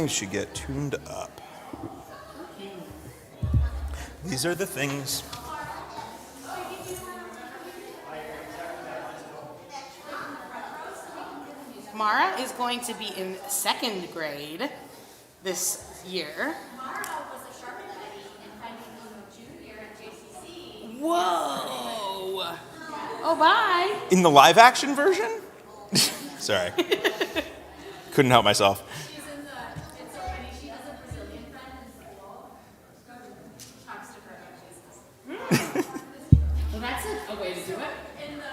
things should get tuned up. These are the things. Mara is going to be in 2nd grade this year. Mara was a Shabbat and finding junior at JCC. Whoa! Oh, bye. In the live action version? Sorry. Couldn't help myself. She's in the, it's so funny, she has a Brazilian friend in school. Talks to her about Jesus. Well, that's a way to do it. In the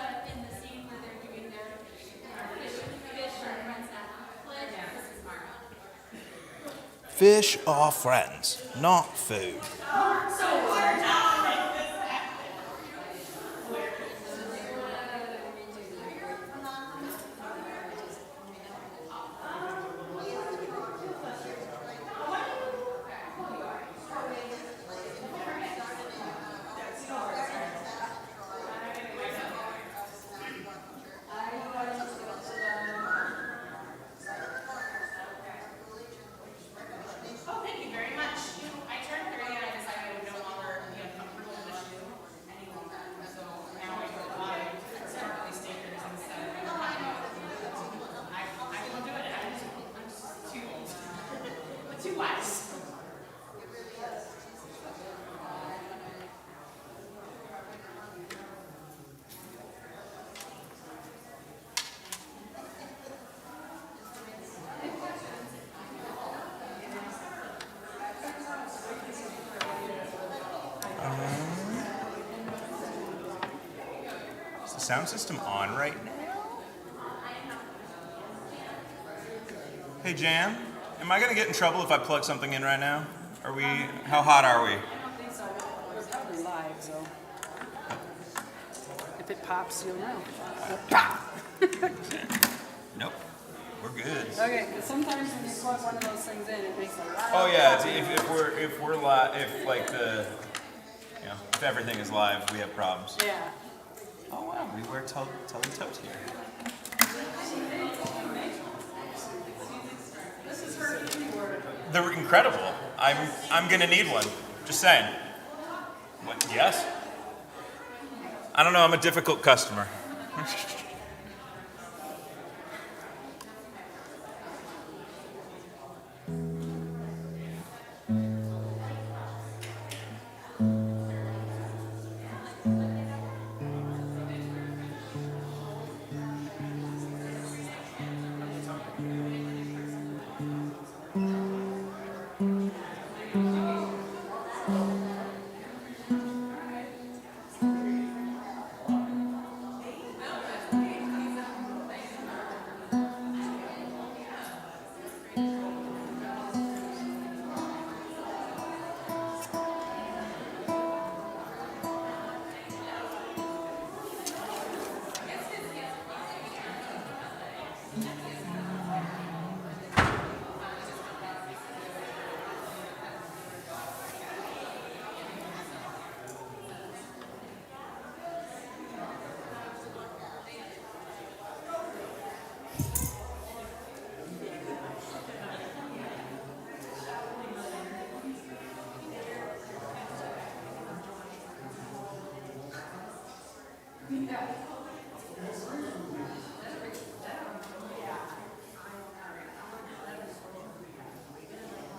scene where they're doing their fish or friends that flip, this is Mara. Fish are friends, not food. Oh, thank you very much. I turned 30 and I decided I would no longer be uncomfortable in the shoe any longer. So now I go live for Starkly Stakers instead of I won't do it. I'm just too old. But too wise. Is the sound system on right now? Hey Jan, am I gonna get in trouble if I plug something in right now? How hot are we? I don't think so. It's probably live, so if it pops, you'll know. Nope, we're good. Okay, but sometimes when you plug one of those things in, it makes a lot. Oh yeah, if we're live, if everything is live, we have problems. Yeah. Oh wow, we wear telly totes here. They're incredible. I'm gonna need one. Just saying. What? Yes. I don't know. I'm a difficult customer.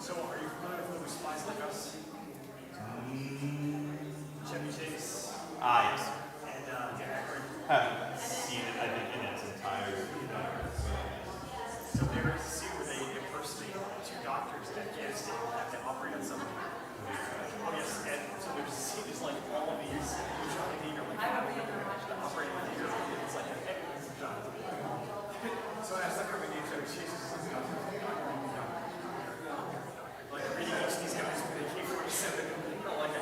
So are you familiar with Spies Like Us? Chevy Chase Ah, yes. and Dan Aykroyd. Haven't seen it, I think, in its entirety. So there is a scene where they impersonate two doctors in Afghanistan and have to operate on somebody. Oh yes, and so there's a scene, there's like all of these usually theater, like the operating theater. It's like hey, this is John. So I stuck her with Chevy Chase is like reading each of these guys with a K-47, like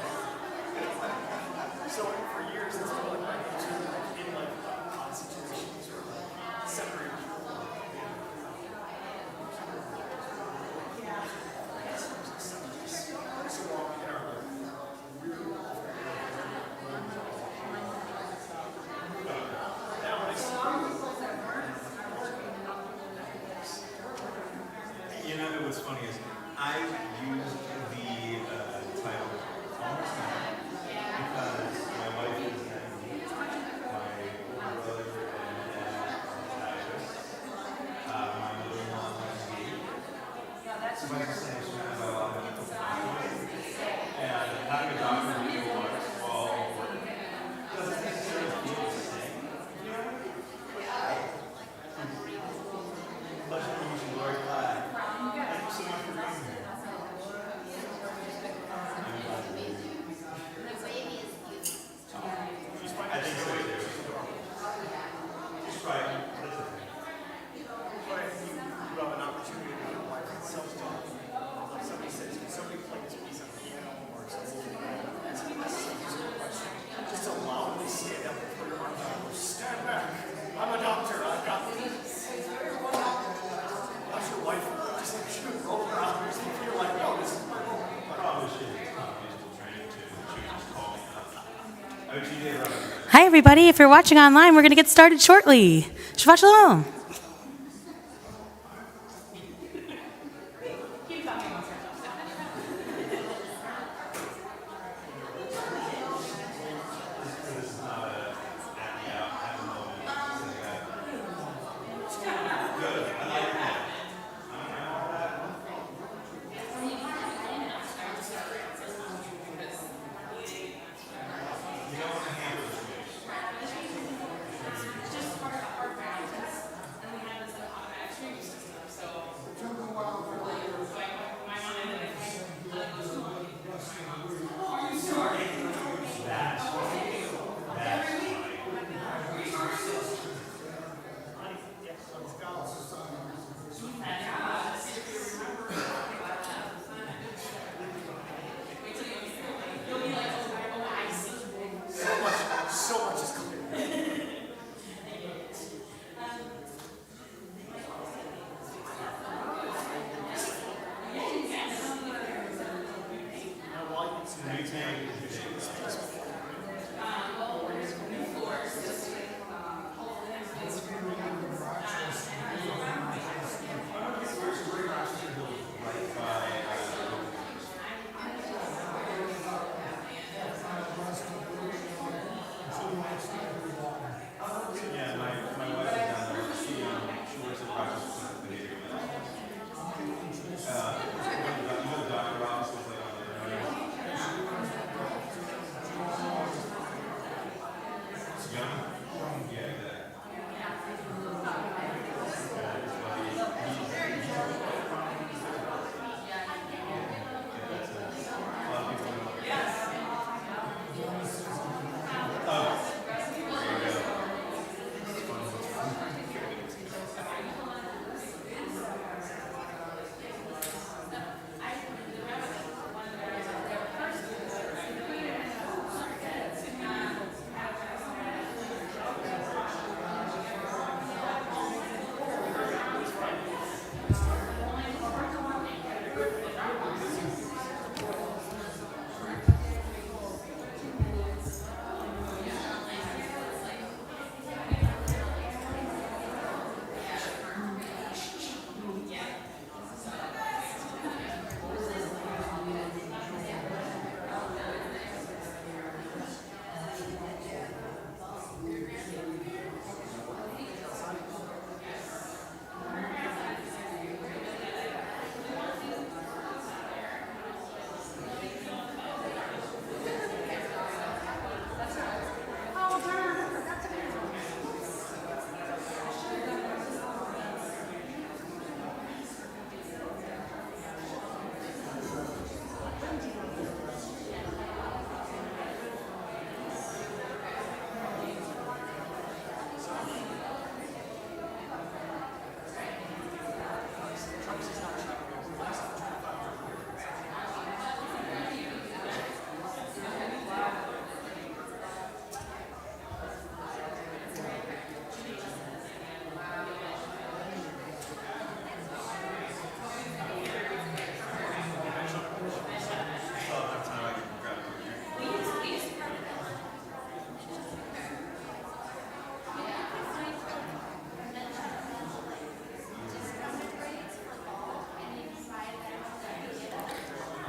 so for years it's been like in like situations or separated. Hi, everybody. If you're watching online, we're going to get started shortly. Shabbat Shalom. So much is clear.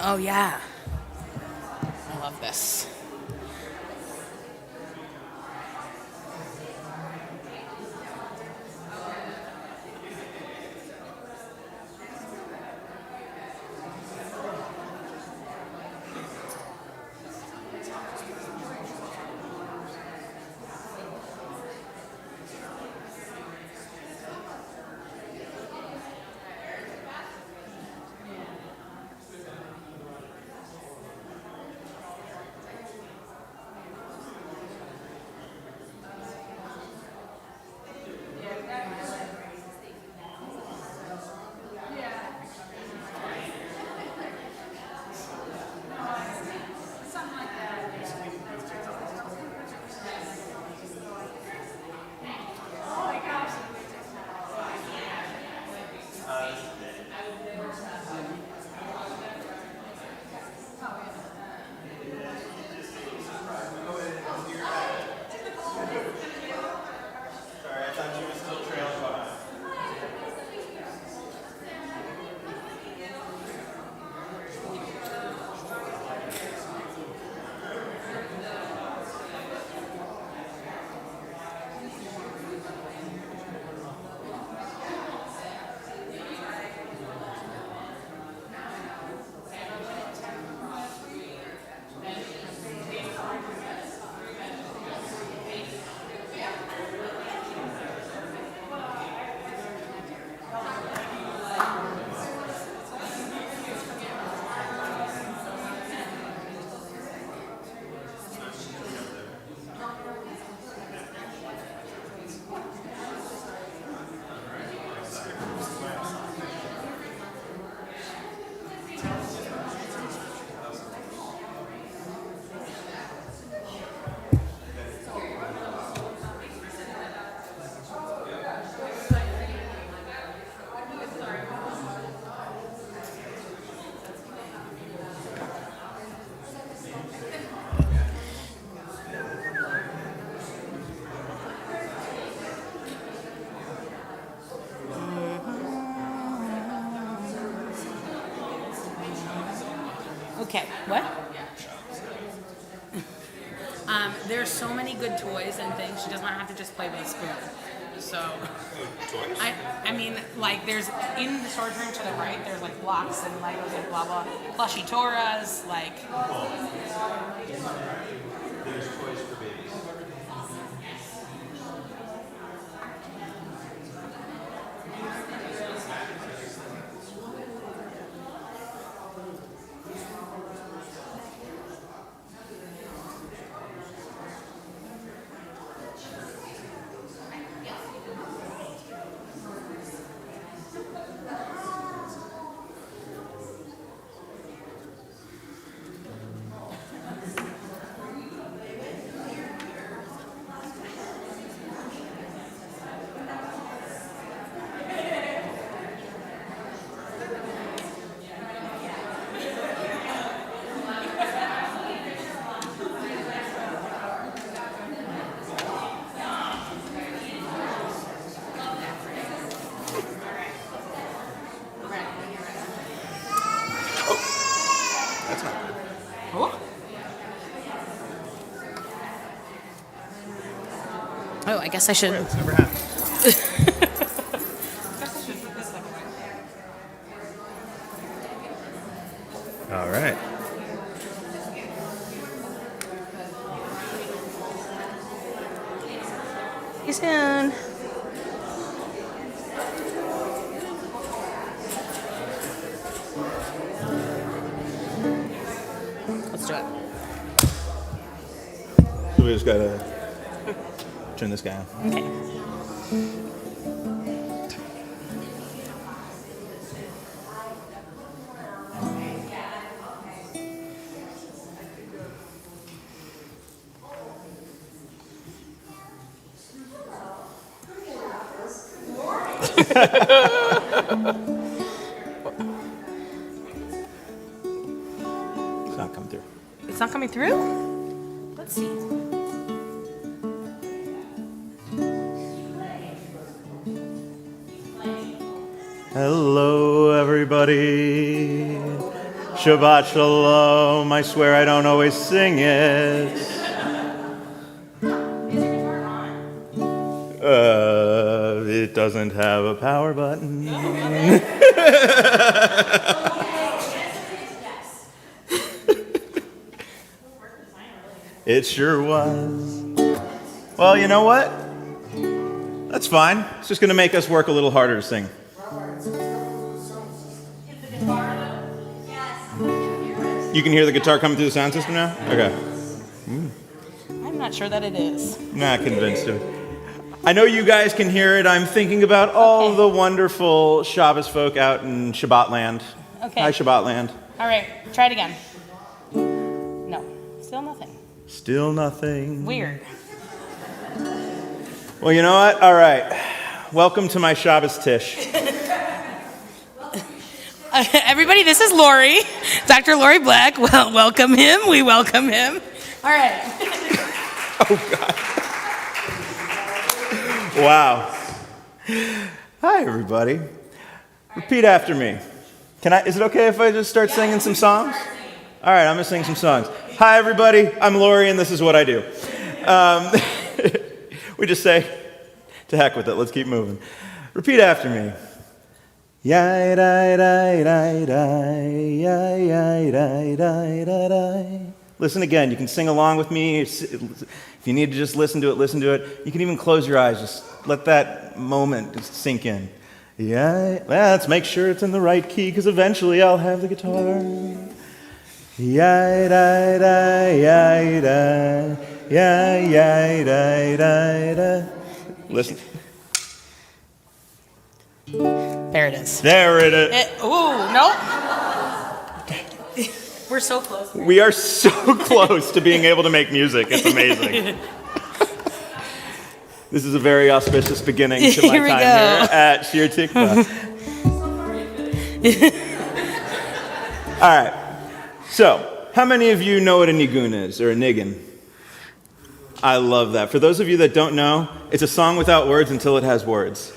Oh, yeah. I love this. Okay, what? There's so many good toys and things. She does not have to just play with a spoon. So, Toys? I mean, like, there's in the storage room to the right. There's like blocks and Legos and blah blah, plushy Toras, like. There's toys for babies. That's not good. Oh, I guess I should. It's never happened. All right. See you soon. Let's do it. So we just gotta turn this guy on. Okay. It's not coming through. It's not coming through? Let's see. Hello, everybody. Shabbat shalom. I swear I don't always sing it. It doesn't have a power button. It sure was. Well, you know what? That's fine. It's just going to make us work a little harder to sing. You can hear the guitar coming through the sound system now? Okay. I'm not sure that it is. Not convinced of it. I know you guys can hear it. I'm thinking about all the wonderful Shabbos folk out in Shabbat land. Okay. Hi, Shabbat land. All right, try it again. No, still nothing. Still nothing. Weird. Well, you know what? All right. Welcome to my Shabbos Tish. Everybody, this is Lori, Dr. Lori Black. Well, welcome him. We welcome him. All right. Oh, God. Wow. Hi, everybody. Repeat after me. Is it okay if I just start singing some songs? All right, I'm going to sing some songs. Hi, everybody. I'm Lori, and this is what I do. We just say, to heck with it. Let's keep moving. Repeat after me. Yai dai dai dai dai yai yai dai dai dai dai. Listen again. You can sing along with me. If you need to just listen to it. You can even close your eyes. Just let that moment just sink in. Yeah. Well, let's make sure it's in the right key, because eventually I'll have the guitar. Yai dai dai yai dai yai yai dai dai dai. Listen. There it is. There it is. Ooh, nope. We're so close. We are so close to being able to make music. It's amazing. This is a very auspicious beginning to my Here we time go. here at Shir Tikva. All right. So, how many of you know what a nigun is, or a niggin? I love that. For those of you that don't know, it's a song without words until it has words.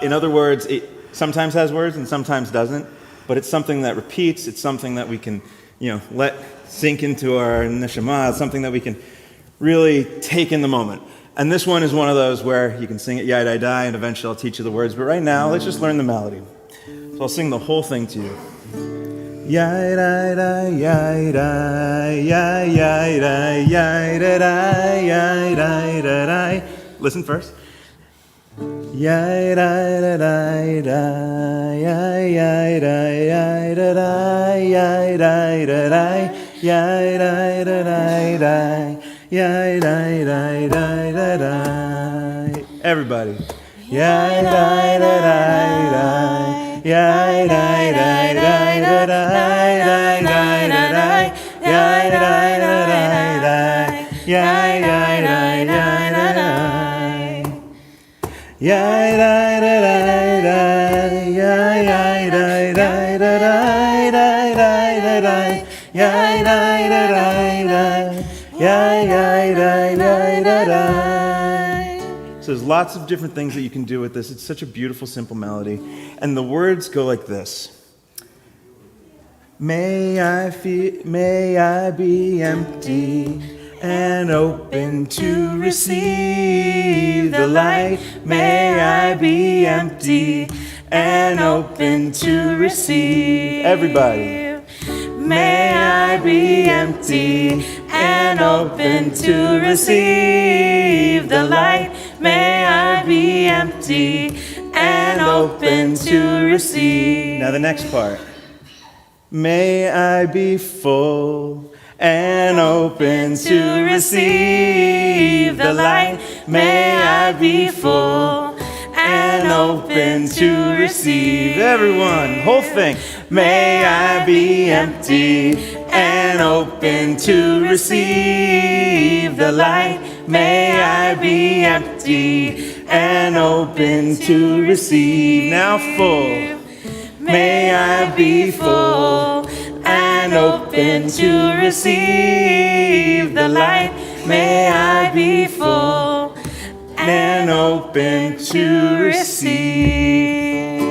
In other words, it sometimes has words and sometimes doesn't, but it's something that repeats. It's something that we can let sink into our neshama. It's something that we can really take in the moment. And this one is one of those where you can sing it, yai, die, and eventually I'll teach you the words. But right now, let's just learn the melody. So I'll sing the whole thing to you. Yai, die, yai, die, yai, yai, die, yai, die, yai, die. Listen first. Yai, die, yai, yai, die, yai, die, yai, die, yai, die. Yai, die, die, die, die, die. Everybody. Yai, die, die, die, die. Yai, die, die, die, die, die, die, die, die. Yai, die, die, die, die. Yai, die, die, die, die, die. Yai, die, die, die, die. Yai, die, die, die, die, die, die, die. Yai, die, die, die, die. Yai, yai, yai, yai, yai, yai. So there's lots of different things that you can do with this. It's such a beautiful, simple melody. And the words go like this. May I be empty and open to receive the light. May I be empty and open to receive. Everybody. May I be empty and open to receive the light. May I be empty and open to receive. Now the next part. May I be full and open to receive the light. May I be full and open to receive. Everyone, whole thing. May I be empty and open to receive the light. May I be empty and open to receive. Now full. May I be full and open to receive the light. May I be full and open to receive.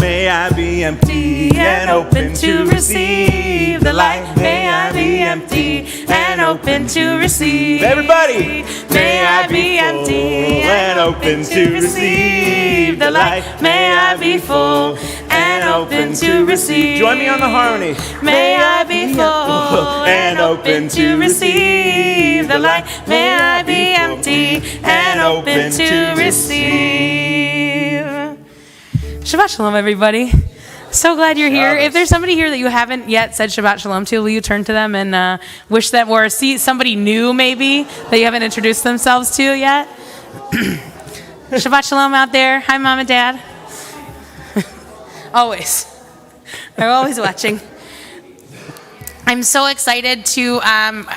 May I be empty and open to receive the light. May I be empty and open to receive. Everybody! May I be empty and open to receive the light. May I be full and open to receive. Join me on the harmony. May I be full and open to receive the light. May I be empty and open to receive. Shabbat Shalom, everybody. So glad you're here. If there's somebody here that you haven't yet said Shabbat Shalom to, will you turn to them and wish them, or see somebody new maybe that you haven't introduced themselves to yet? Shabbat Shalom out there. Hi, Mom and Dad. Always. They're always watching. I'm so excited to,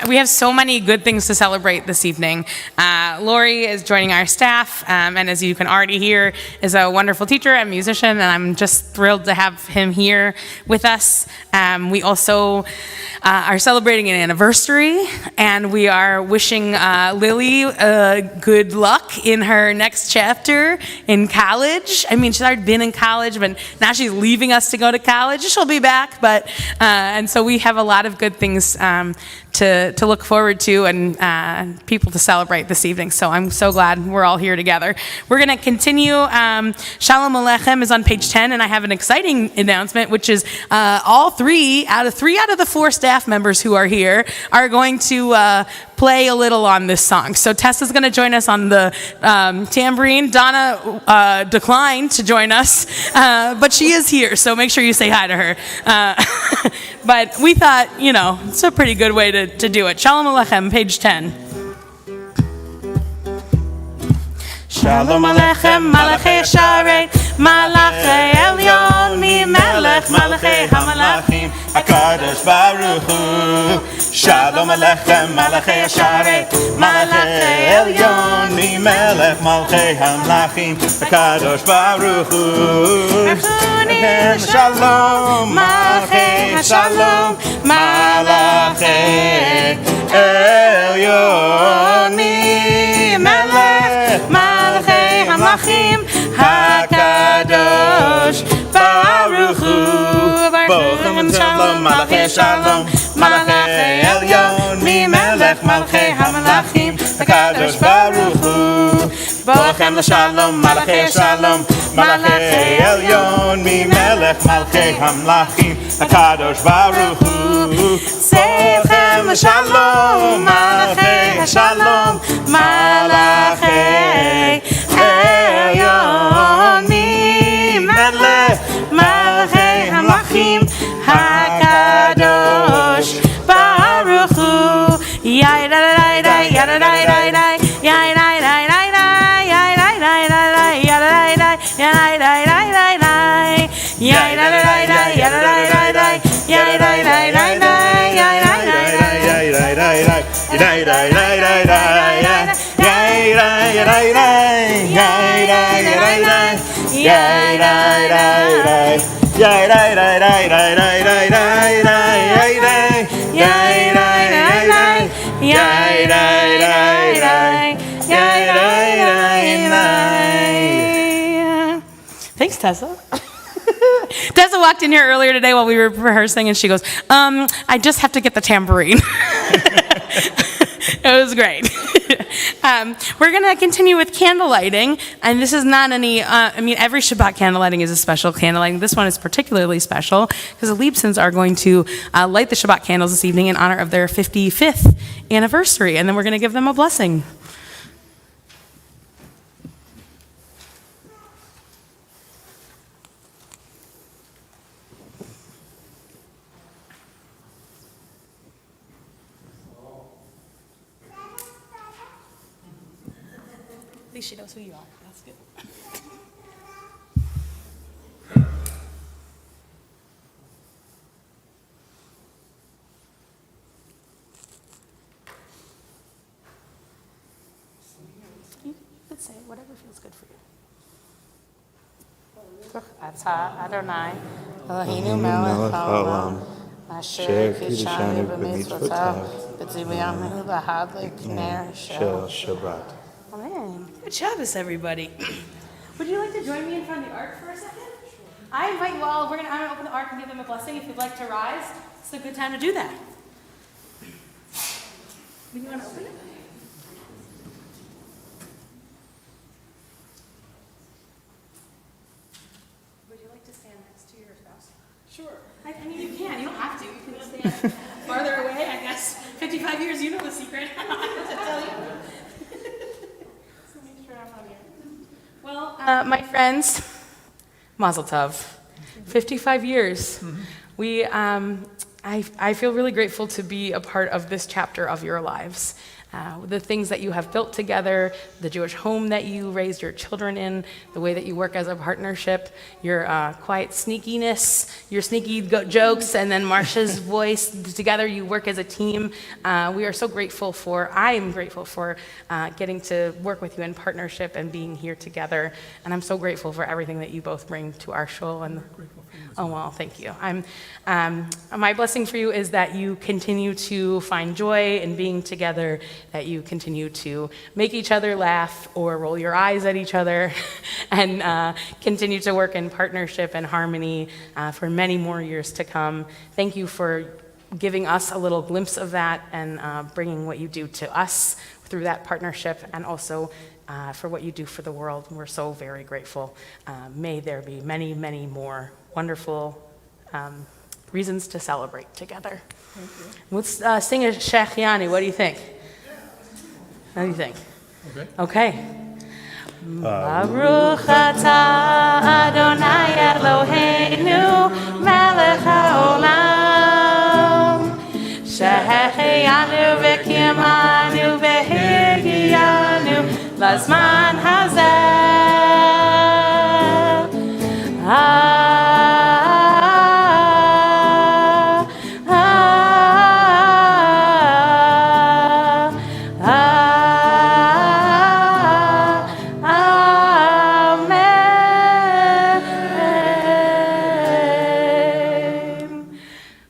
we have so many good things to celebrate this evening. Lori is joining our staff, and as you can already hear, is a wonderful teacher and musician, and I'm just thrilled to have him here with us. We also are celebrating an anniversary, and we are wishing Lily good luck in her next chapter in college. I mean, she's already been in college, but now she's leaving us to go to college. She'll be back, but, and so we have a lot of good things to look forward to and people to celebrate this evening. So I'm so glad we're all here together. We're going to continue. Shalom Aleichem is on page 10, and I have an exciting announcement, which is all three out of the 4 staff members who are here are going to play a little on this song. So Tessa's going to join us on the tambourine. Donna declined to join us, but she is here, so make sure you say hi to her. But we thought, it's a pretty good way to do it. Shalom Aleichem, page 10. Shalom Aleichem, Malachei Sharei, Malachei Elyon, Mi Melech, Malachei HaMalachim, HaKadosh Baruch Hu. Shalom Aleichem, Malachei Sharei, Malachei Elyon, Mi Melech, Malachei HaMalachim, HaKadosh Baruch Hu. Shalom, Malachei Shalom, Malachei Elyon, Mi Melech, Malachei HaMalachim, HaKadosh Baruch Hu. Bochem Shalom, Malachi Shalom, Malachi Elyon, Mimelech Malchei Hamalachim, HaKadosh Baruch Hu. Bochem Shalom, Malachi Shalom, Malachi Elyon, Mimelech Malchei Hamalachim, HaKadosh Baruch Hu. Bochem Shalom, Malachi Shalom, Malachi Elyon, Mimelech Malchei Hamalachim, HaKadosh Baruch Hu. Yai da da da da, ya da da da da, yai da da da da, yai da da da da, ya da da da, yai da da da da, yai da da da, ya da da da da, yai da da da da, yai da da da, yai da da da, yai da da da da, yai da da da da, yai da da da da, yai da da da. Yay, day, day, day, day, day, day, day, day, yay, day, yay, day, day, day, yay, day, day, day, yay, day, day, day. Thanks, Tessa. Tessa walked in here earlier today while we were rehearsing, and she goes, I just have to get the tambourine. It was great. We're going to continue with candle lighting, and this is not any, every Shabbat candle lighting is a special candle lighting. This one is particularly special because the Liebsons are going to light the Shabbat candles this evening in honor of their 55th anniversary, and then we're going to give them a blessing. At least she knows who you are. That's good. You could say whatever feels good for you. Atah Adonai, Eloheinu melech haolam, asher kiddushanu b'mitzvotav, v'tzivuyanu lahadlik ner shel Shabbat. Amen. Good Shabbos, everybody. Would you like to join me in front of the ark for a second? I invite you all. I'm going to open the ark and give them a blessing. If you'd like to rise, it's a good time to do that. Would you want to open it? Would you like to stand next to your spouse? Sure. I mean, you can. You don't have to. You can stand farther away, I guess. 55 years, you know the secret. I don't have to tell you. Well, my friends, Mazel Tov, 55 years. We, I feel really grateful to be a part of this chapter of your lives. The things that you have built together, the Jewish home that you raised your children in, the way that you work as a partnership, your quiet sneakiness, your sneaky jokes, and then Marsha's voice. Together you work as a team. We are so grateful I am grateful for getting to work with you in partnership and being here together. And I'm so grateful for everything that you both bring to our shul. And oh, well, thank you. My blessing for you is that you continue to find joy in being together, that you continue to make each other laugh or roll your eyes at each other, and continue to work in partnership and harmony for many more years to come. Thank you for giving us a little glimpse of that and bringing what you do to us through that partnership, and also for what you do for the world. We're so very grateful. May there be many, many more wonderful reasons to celebrate together. Let's sing a Shechiani. What do you think? What do you think? Okay. Baruch atah Adonai Eloheinu melech haolam, shehechianu v'kiyamanu v'higiyanu lazman hazeh.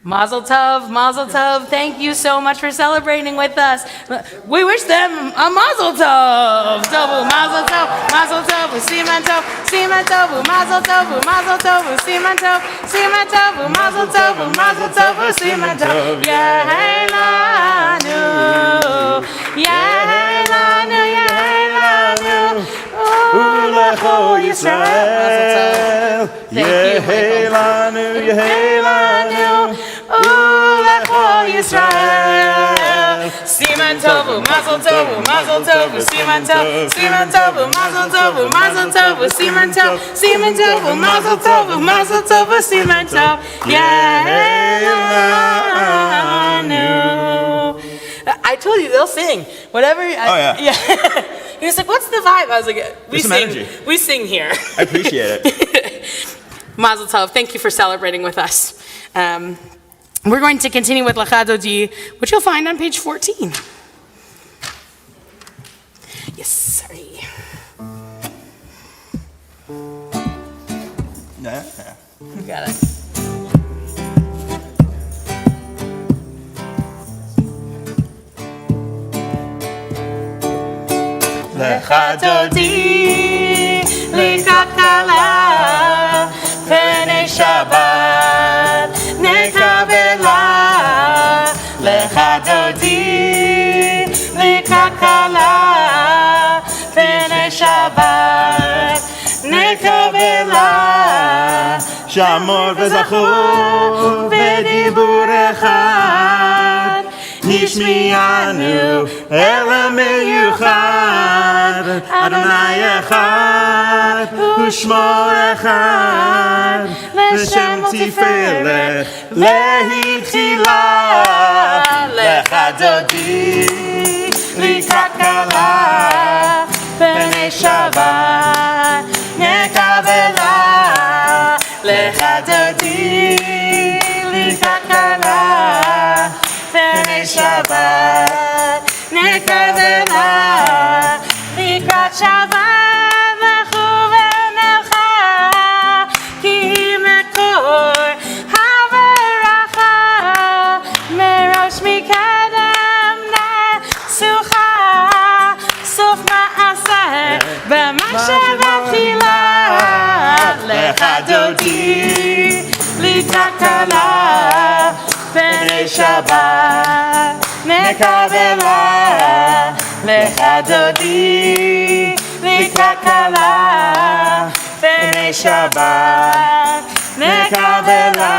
Mazel tov, mazel tov. Thank you so much for celebrating with us. We wish them a mazel tov. Tovu, mazel tov, mazel tov, siman tov, mazel tov, mazel tov, siman tov, mazel tov, siman tov. Yehelanu, yehelanu, yehelanu. Ulecho Yisrael. Yehelanu, yehelanu. Ulecho Yisrael. Siman tovu, mazel tovu, siman tov, mazel tovu, siman tov, mazel tovu, siman tov. Yehelanu. I told you they'll sing whatever. Yeah. He was like, "What's the vibe?" I was like, "We There's some sing. energy. We sing here." I appreciate it. Mazel tov. Thank you for celebrating with us. We're going to continue with Lecha Dodi, which you'll find on page 14. Yes, sorry. Yeah. You got it. Lecha Dodi, Lecha Kala, Pnei Shabbat, Nekavela. Lecha Dodi, Lecha Kala, Pnei Shabbat, Nekavela. Shamor v'zachor v'dibur echad Yishmianu Ela meyuchad Adonai echad U'shmo echad L'shem tifelech Lehitchila Lecha Dodi Lecha Kala Pnei Shabbat Nekavela Lecha Dodi Lecha Kala Pnei Shabbat Nekavela Likrat Shabbat Lechu v'nelcha Ki mekor haveracha Merosh mikadem nesucha Sof ma'aseh b'masher v'tchila Lecha Dodi Lecha Kala Pnei Shabbat Nekavela Lecha Dodi Lecha Kala Pnei Shabbat Nekavela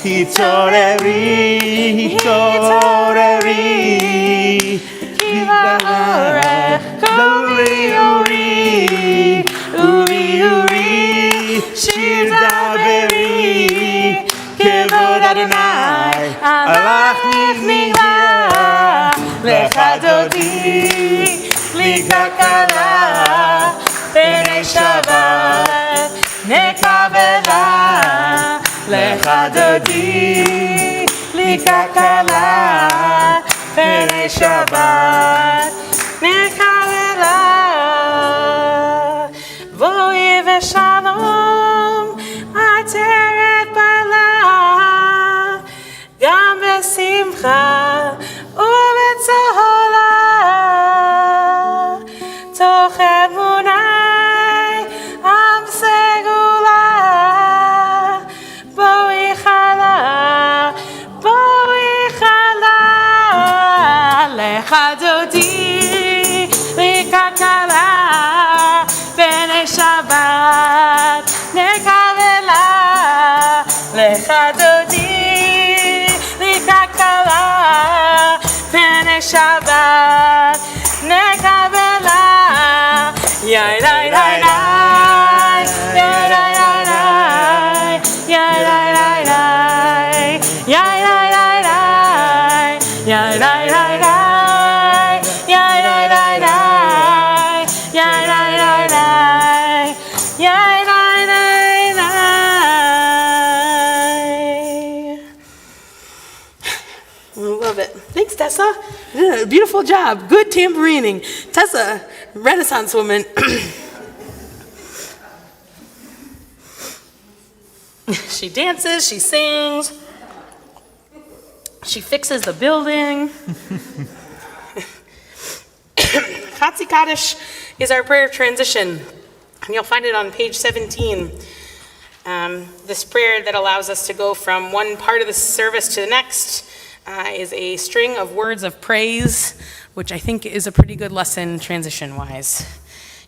Hitoreri Kiva orech Uri Shir daveri Kevod Adonai Alach nigla Lecha Dodi Lecha Kala Pnei Shabbat Nekavela Lecha Dodi Lecha Kala Pnei Shabbat Nekavela Voi v'shalom Ateret bala Gam v'simcha U'v'tzola Toch emunai Am segula Boi chala Lecha Dodi Lecha Kala Pnei Shabbat Nekavela Lecha Dodi Lecha Kala Pnei Shabbat Nekavela Yai dai dai dai Yai dai dai dai Yai dai dai dai Yai dai dai dai Yai dai dai dai Yai dai dai dai Yai dai dai dai Yai dai dai dai. I love it. Thanks, Tessa. Beautiful job. Good tambourining. Tessa, Renaissance woman. She dances, she sings. She fixes the building. Chatzi Kaddish is our prayer of transition, and you'll find it on page 17. This prayer that allows us to go from one part of the service to the next is a string of words of praise, which I think is a pretty good lesson transition-wise.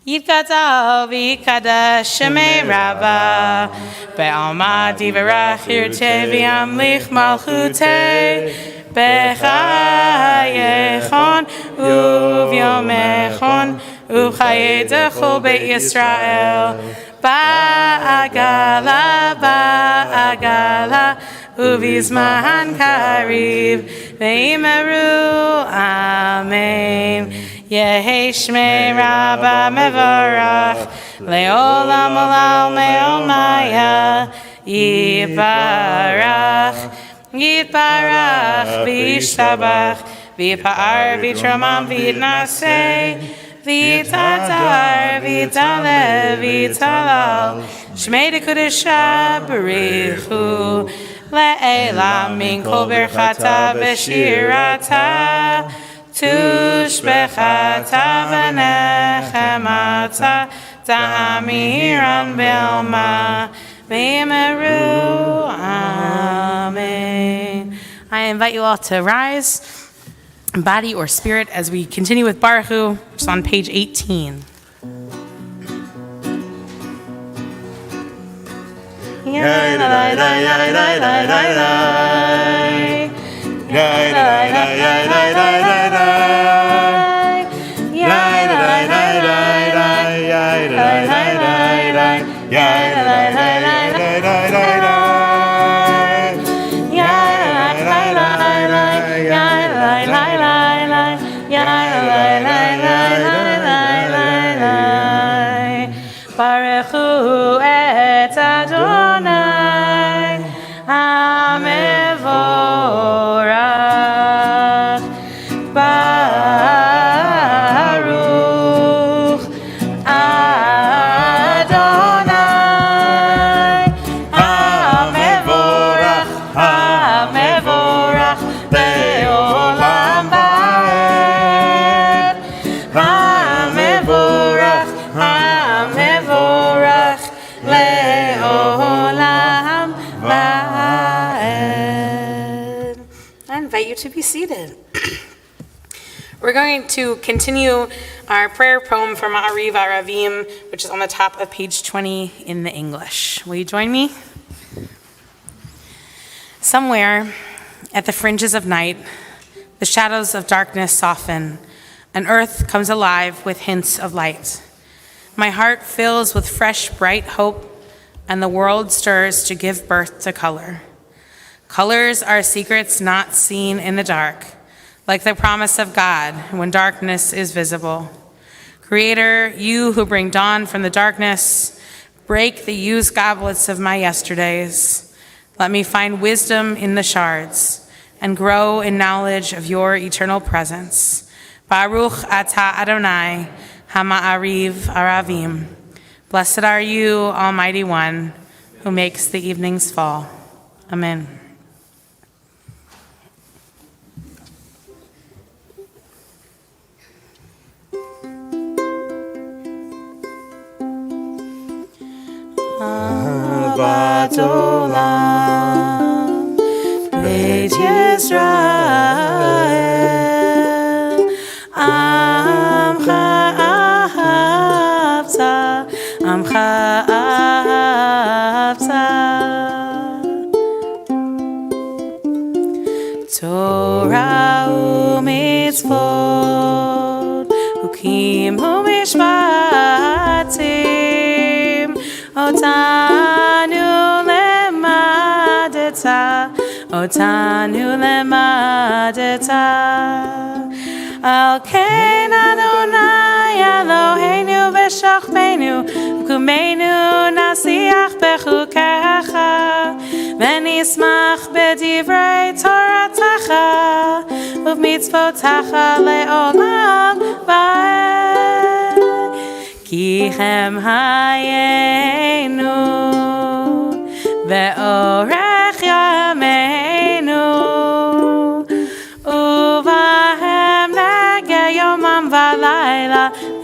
Yitkatav v'yikadesh shemei Rabba be'alma divarach yirteh v'yamlich malchuteh b'chayechon u'v'yomechon u'chayei dechol beit Yisrael ba'agala uvizman kariv v'imeru amen. Yehi shmei Rabba mevarach le'olam olam le'omaya yiparach v'yishtabach v'yipa'ar v'yitramam v'yitnaseh v'yitatar v'yitaleh v'yitalal shmei dekudesha b'richu le'elam min kol berchata v'shirata tushbechata v'nechemata ta'amiran b'elma v'yimeru amen. I invite you all to rise, body or spirit, as we continue with Baruch Hu, which is on page 18. Baruch Hu et Adonai HaMevorach Baruch Adonai HaMevorach HaMevorach Le'olam Va'ed HaMevorach HaMevorach Le'olam Va'ed. I invite you to be seated. We're going to continue our prayer poem from Ma'ariv Aravim, which is on the top of page 20 in the English. Will you join me? Somewhere at the fringes of night, the shadows of darkness soften, and earth comes alive with hints of light. My heart fills with fresh, bright hope, and the world stirs to give birth to color. Colors are secrets not seen in the dark, like the promise of God when darkness is visible. Creator, you who bring dawn from the darkness, break the used goblets of my yesterdays. Let me find wisdom in the shards and grow in knowledge of your eternal presence. Baruch atah Adonai HaMa'ariv Aravim. Blessed are you, Almighty One, who makes the evenings fall. Amen. Shabbat Olam, Beit Yisrael, Amcha Ahavta, Amcha Ahavta. Torah u'mitzvot, Hukim u'mishpatim, Otanu lemadeta, Otanu lemadeta. Al kein Adonai Eloheinu v'shachmeinu, V'kumeinu nasiach bechukecha, V'nismach b'divrei Toratacha, Uv'mitzvotacha le'olam va'ed. Ki chem hayenu, Ve'orech yameinu,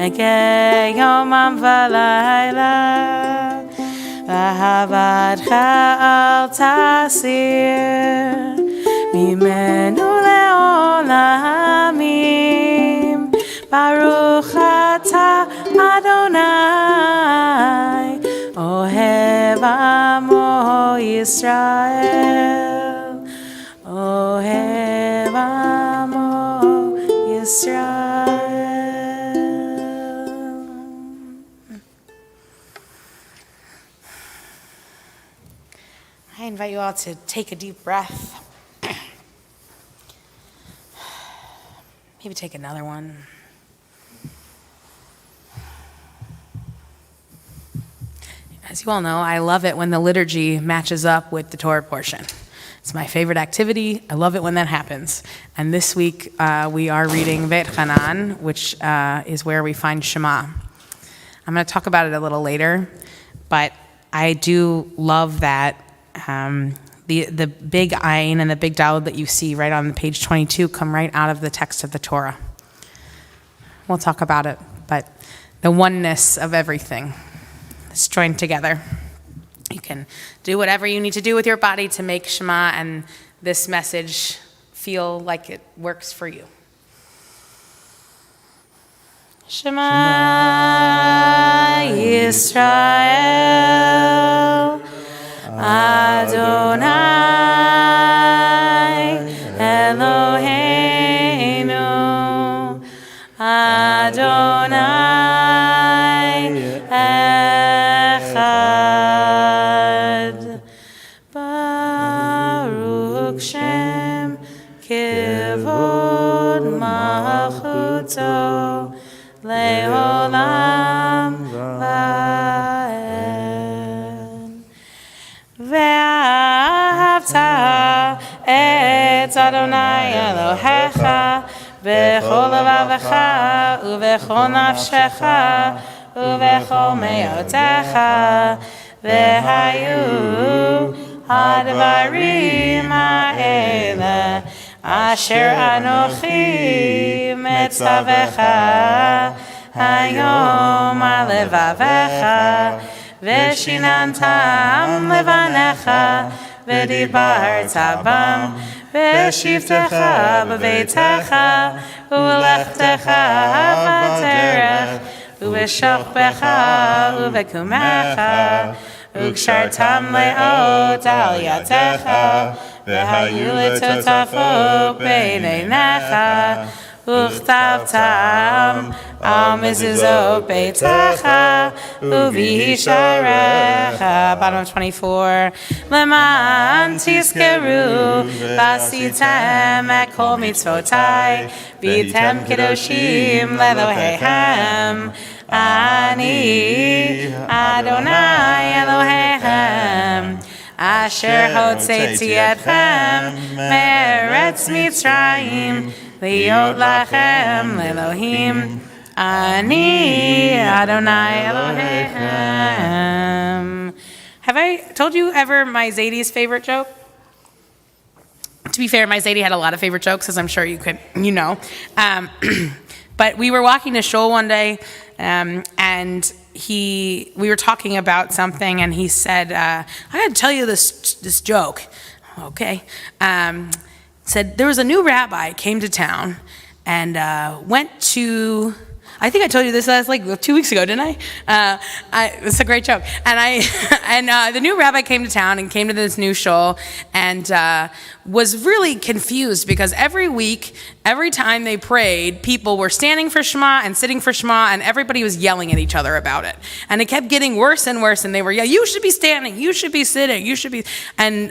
וכיומם ולילה, ואהבתך אל תסיר ממנו לעולמים. ברוך אתה אדוני, אוהב עמו ישראל, אוהב עמו ישראל. I invite you all to take a deep breath. Maybe take another one. As you all know, I love it when the liturgy matches up with the Torah portion. It's my favorite activity. I love it when that happens. And this week we are reading Vet Hanan, which is where we find Shema. I'm going to talk about it a little later, but I do love that the big ayin and the big daled that you see right on page 22 come right out of the text of the Torah. We'll talk about it, but the oneness of everything is joined together. You can do whatever you need to do with your body to make Shema and this message feel like it works for you. Shema Yisrael Adonai Eloheinu Adonai Echad Baruch Shem Kivod Malchuto Leolam Vaed Ve'ahavta et Adonai Elohecha B'chol levavecha u'b'chol nafshecha u'b'chol me'otecha Ve'hayu ha'dvarim ha'ele Asher anochi metzavecha hayom alevavecha Veshinantam levanecha v'dibarta bam v'shivtecha b'beitecha u'lechtecha b'derech u'b'shokbecha u'b'kumecha u'kshartam le'ot al yadecha v'hayu l'totafot b'neinecha Uchtabtam al mezuzot beitecha u'v'hisharecha. Bottom of 24. Leman tizkeru v'asitem et kol mitzvotai v'yitem kedoshim le'Eloheihem. Ani Adonai Eloheihem Asher hotzeiti etchem me'eretz Mitzrayim Liot lachem le'Elohim Ani Adonai Eloheihem. Have I told you ever my Zadie's favorite joke? To be fair, my Zadie had a lot of favorite jokes, as I'm sure you know. But we were walking to Shul one day, and we were talking about something, and he said, I got to tell you this joke. Okay. Said there was a new rabbi came to town and went to, I think I told you this like 2 weeks ago, didn't I? It's a great joke. And the new rabbi came to town and came to this new shul and was really confused because every week, every time they prayed, people were standing for Shema and sitting for Shema, and everybody was yelling at each other about it. And it kept getting worse and worse, and they were yelling, you should be standing, you should be sitting, you should be. And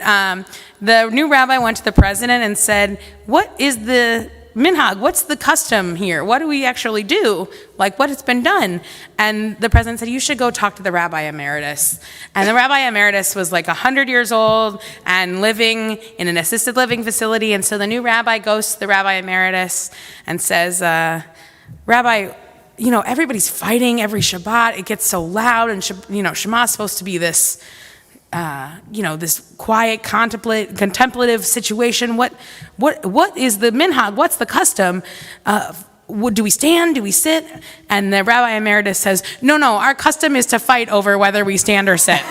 the new rabbi went to the president and said, what is the minhag, what's the custom here? What do we actually do? Like, what has been done? And the president said, you should go talk to the rabbi emeritus. And the rabbi emeritus was like 100 years old and living in an assisted living facility. And so the new rabbi goes to the rabbi emeritus and says, Rabbi, everybody's fighting every Shabbat. It gets so loud, and Shema is supposed to be this this quiet, contemplative situation. What is the minhag? What's the custom? do we stand? Do we sit? And the Rabbi Emeritus says, no, our custom is to fight over whether we stand or sit.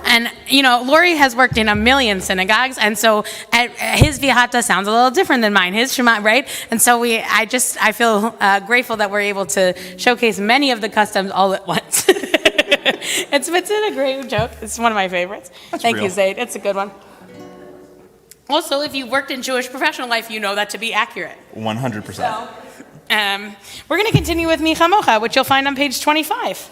And, Lori has worked in a million synagogues, and so his Vihata sounds a little different than mine, his Shema, right? And so I feel grateful that we're able to showcase many of the customs all at once. It's been a great joke. It's one of my favorites. Thank you, real. Zaid. It's a good one. Also, if you've worked in Jewish professional life, you know that to be accurate. 100%. So, we're going to continue with Mi Chamocha, which you'll find on page 25.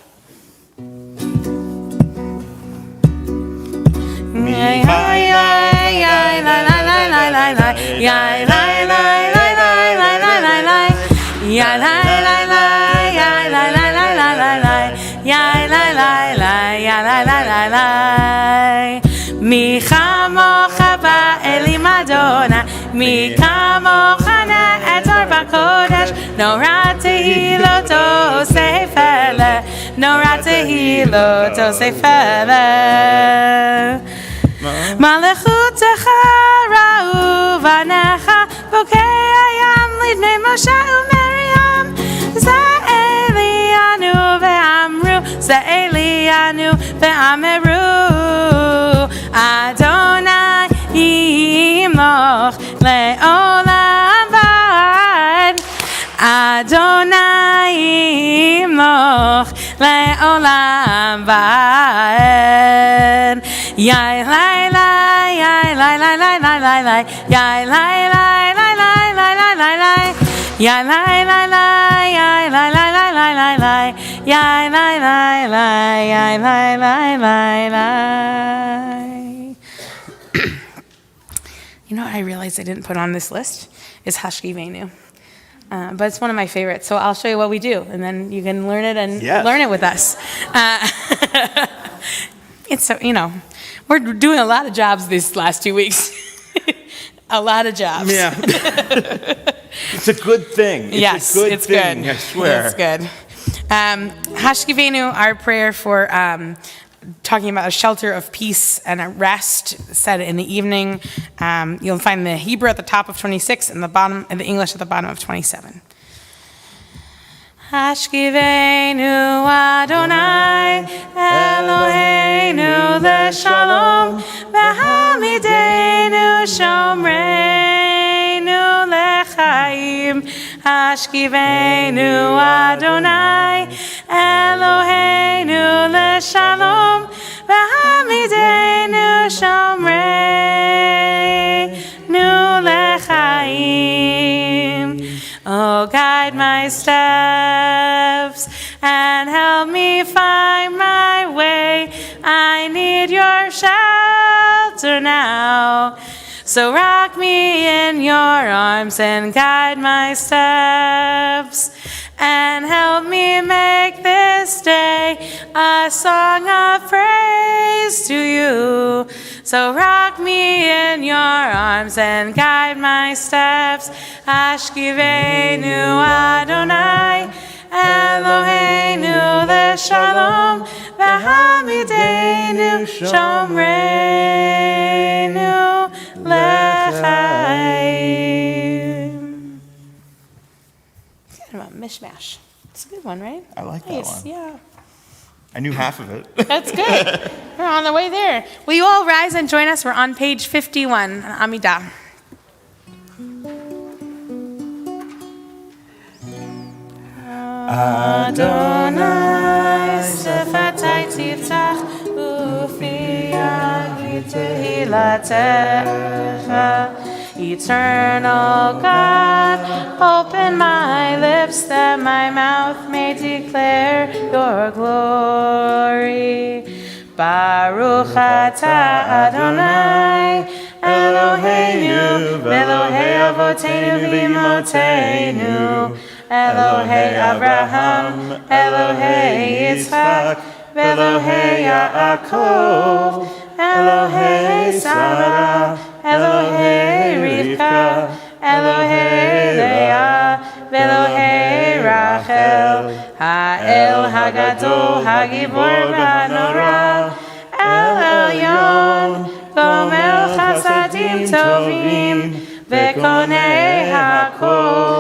Mi chamocha ba'elim Adonai, mi kamocha ne'etar b'kodesh, no ratehi lo tosei fele, no ratehi lo tosei fele. Malechutecha ra'u vanecha, bokei hayam lidnei Moshe u'Miriam, Za'elianu ve'amru, Za'elianu ve'ameru, Adonai yimloch le'olam va'ad, Adonai yimloch le'olam va'ad. Yai lai lai, yai lai lai lai lai lai lai, yai lai lai lai lai lai lai lai lai, yai lai lai lai, yai lai lai lai lai lai lai, yai lai lai lai, yai lai lai lai lai. You know what I realized I didn't put on this list is Hashkivenu. But it's one of my favorites, so I'll show you what we do, and then you can learn it and learn it with us. It's so, we're doing a lot of jobs these last 2 weeks. A lot of jobs. Yeah. It's a good thing. Yes, it's thing, good. I swear. It's good. Hashkivenu, our prayer for talking about a shelter of peace and a rest said in the evening. You'll find the Hebrew at the top of 26 and the English at the bottom of 27. Hashkivenu Adonai Eloheinu leShalom v'hamidenu shomreinu lechaim. Hashkivenu Adonai Eloheinu leShalom v'hamidenu shomreinu lechaim. Oh, guide my steps and help me find my way. I need your shelter now. So rock me in your arms and guide my steps and help me make this day a song of praise to you. So rock me in your arms and guide my steps. Hashkivenu Adonai Eloheinu leShalom v'hamidenu shomreinu lechaim. It's kind of a mishmash. It's a good one, right? I like that Nice, one. yeah. I knew half of it. That's good. We're on the way there. Will you all rise and join us? We're on page 51, Amidah. Adonai sefatai tiftach ufi yagi tehilatecha. Eternal God, open my lips that my mouth may declare your glory. Baruch atah Adonai Eloheinu Elohei Avotenu v'Imotenu Elohei Abraham Elohei Yitzchak Elohei Yaakov Elohei Sarah Elohei Rivka Elohei Leah Elohei Rachel Ha'el Hagadol Hagibor V'Hanora El Elyon Gomel Chasadim Tovim V'Konei Hakol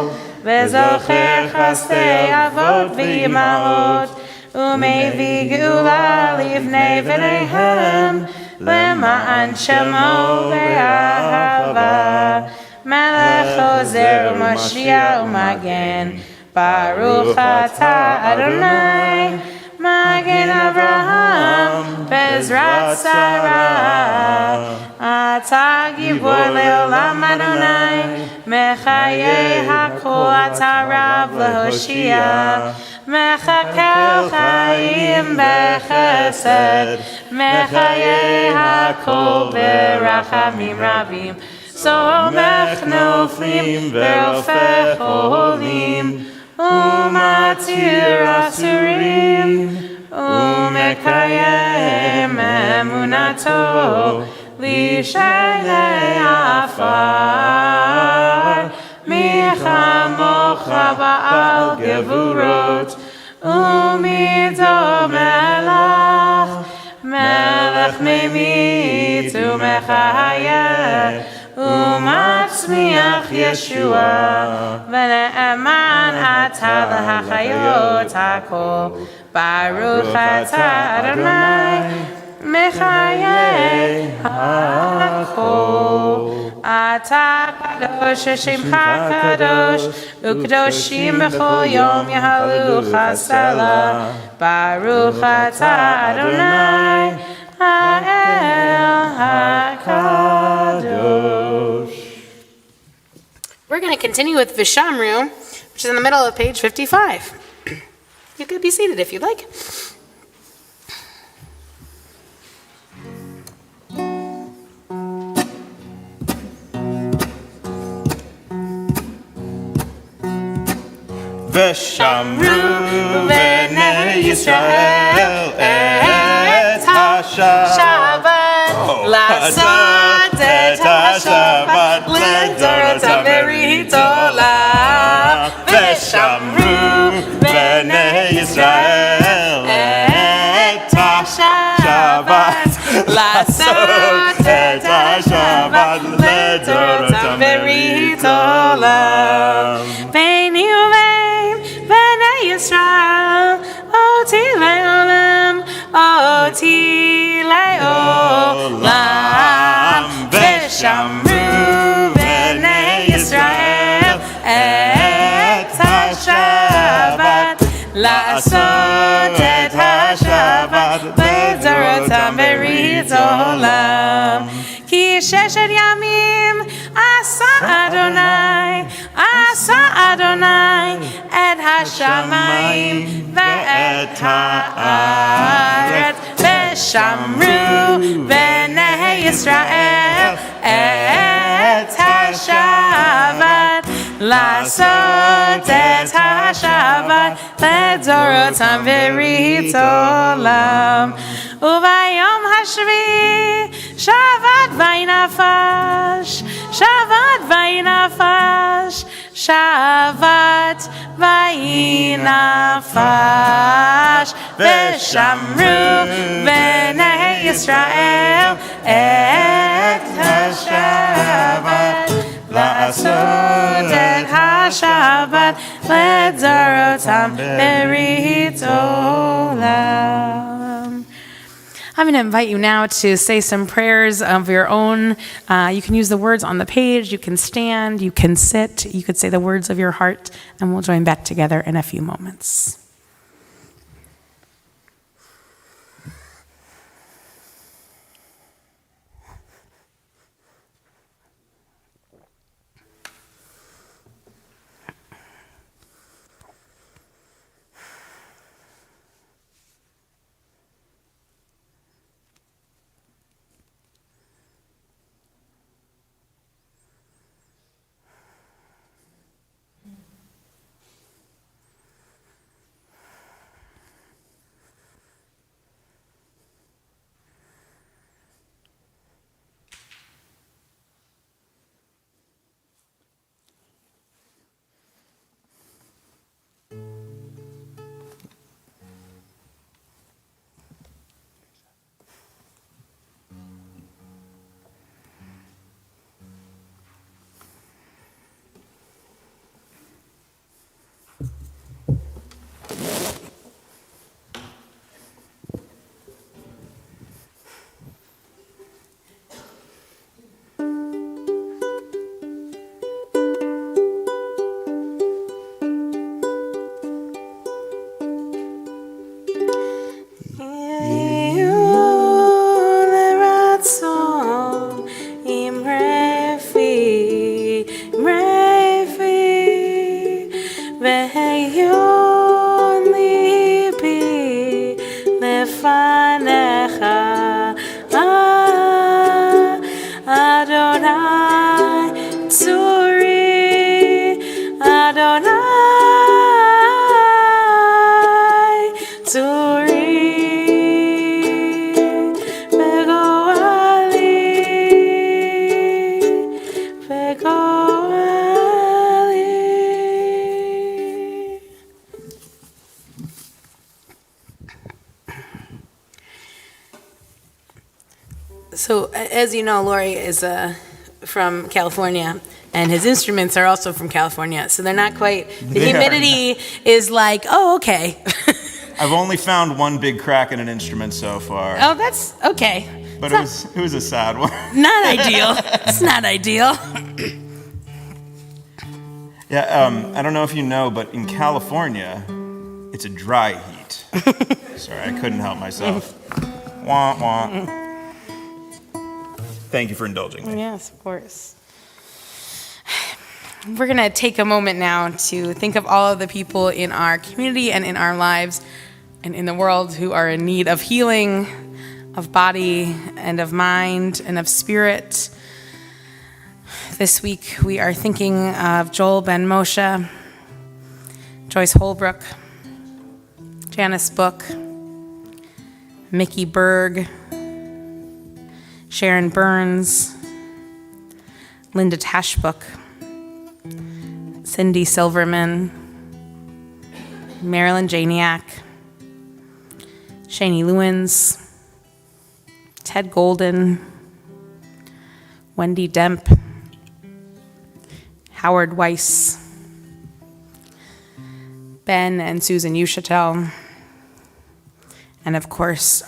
וזוכר חסדי אבות ואימהות, ומביא גאולה לבני בניהם, למען שמו באהבה. מלך עוזר ומושיע ומגן, ברוך אתה אדוני, מגן אברהם בעזרת שרה. אתה גיבור לעולם אדוני, מחיי הכל אתה רב להושיע. מחכה חיים בחסד, מחיי הכל ברחמים רבים. סומך נופלים ורופא חולים, ומתיר אסורים, ומקיים אמונתו לשני עפר. מי כמוך בעל גבורות, ומיתו מלך, מלך ממית ומחיה, ומצמיח ישועה. ונאמן אתה להחיות הכל, ברוך אתה אדוני, מחיי הכל. אתה קדוש שמך קדוש, וקדושים בכל יום יהללוך סלה. ברוך אתה אדוני, האל הקדוש. We're going to continue with Vishamru, which is in the middle of page 55. You could be seated if you'd like. ושמרו בני ישראל את השבת, לעשות את השבת לדורותם ברית עולם. ושמרו בני ישראל את השבת, לעשות את השבת לדורותם ברית עולם. ביני ובין בני ישראל, אותי לעולם, אותי לעולם. ושמרו בני ישראל את השבת, לעשות את השבת לדורותם ברית עולם. כי ששת ימים עשה אדוני את השמיים ואת הארץ. ושמרו בני ישראל את השבת, לעשות את השבת לדורותם ברית עולם. וביום השביעי שבת וינפש, שבת וינפש, שבת וינפש. ושמרו בני ישראל את השבת, לעשות את השבת לדורותם ברית עולם. I'm going to invite you now to say some prayers of your own. You can use the words on the page, you can stand, you can sit, you could say the words of your heart, and we'll join back together in a few moments. So, as you know, Lori is from California, and his instruments are also from California, so they're not quite, the They are humidity is like, oh, okay. I've only found one big crack in an instrument so far, Oh, that's okay. but it was a sad one. Not ideal. It's not ideal. Yeah, I don't know if you know, but in California, it's a dry heat. Sorry, I couldn't help myself. Wah, wah. Thank you for indulging me. Yes, of course. We're going to take a moment now to think of all of the people in our community and in our lives and in the world who are in need of healing, of body and of mind and of spirit. This week we are thinking of Joel Ben Moshe, Joyce Holbrook, Janice Book, Mickey Berg, Sharon Burns, Linda Tashbook, Cindy Silverman, Marilyn Janiak, Shani Lewins, Ted Golden, Wendy Demp, Howard Weiss, Ben and Susan Ushatel, and of course,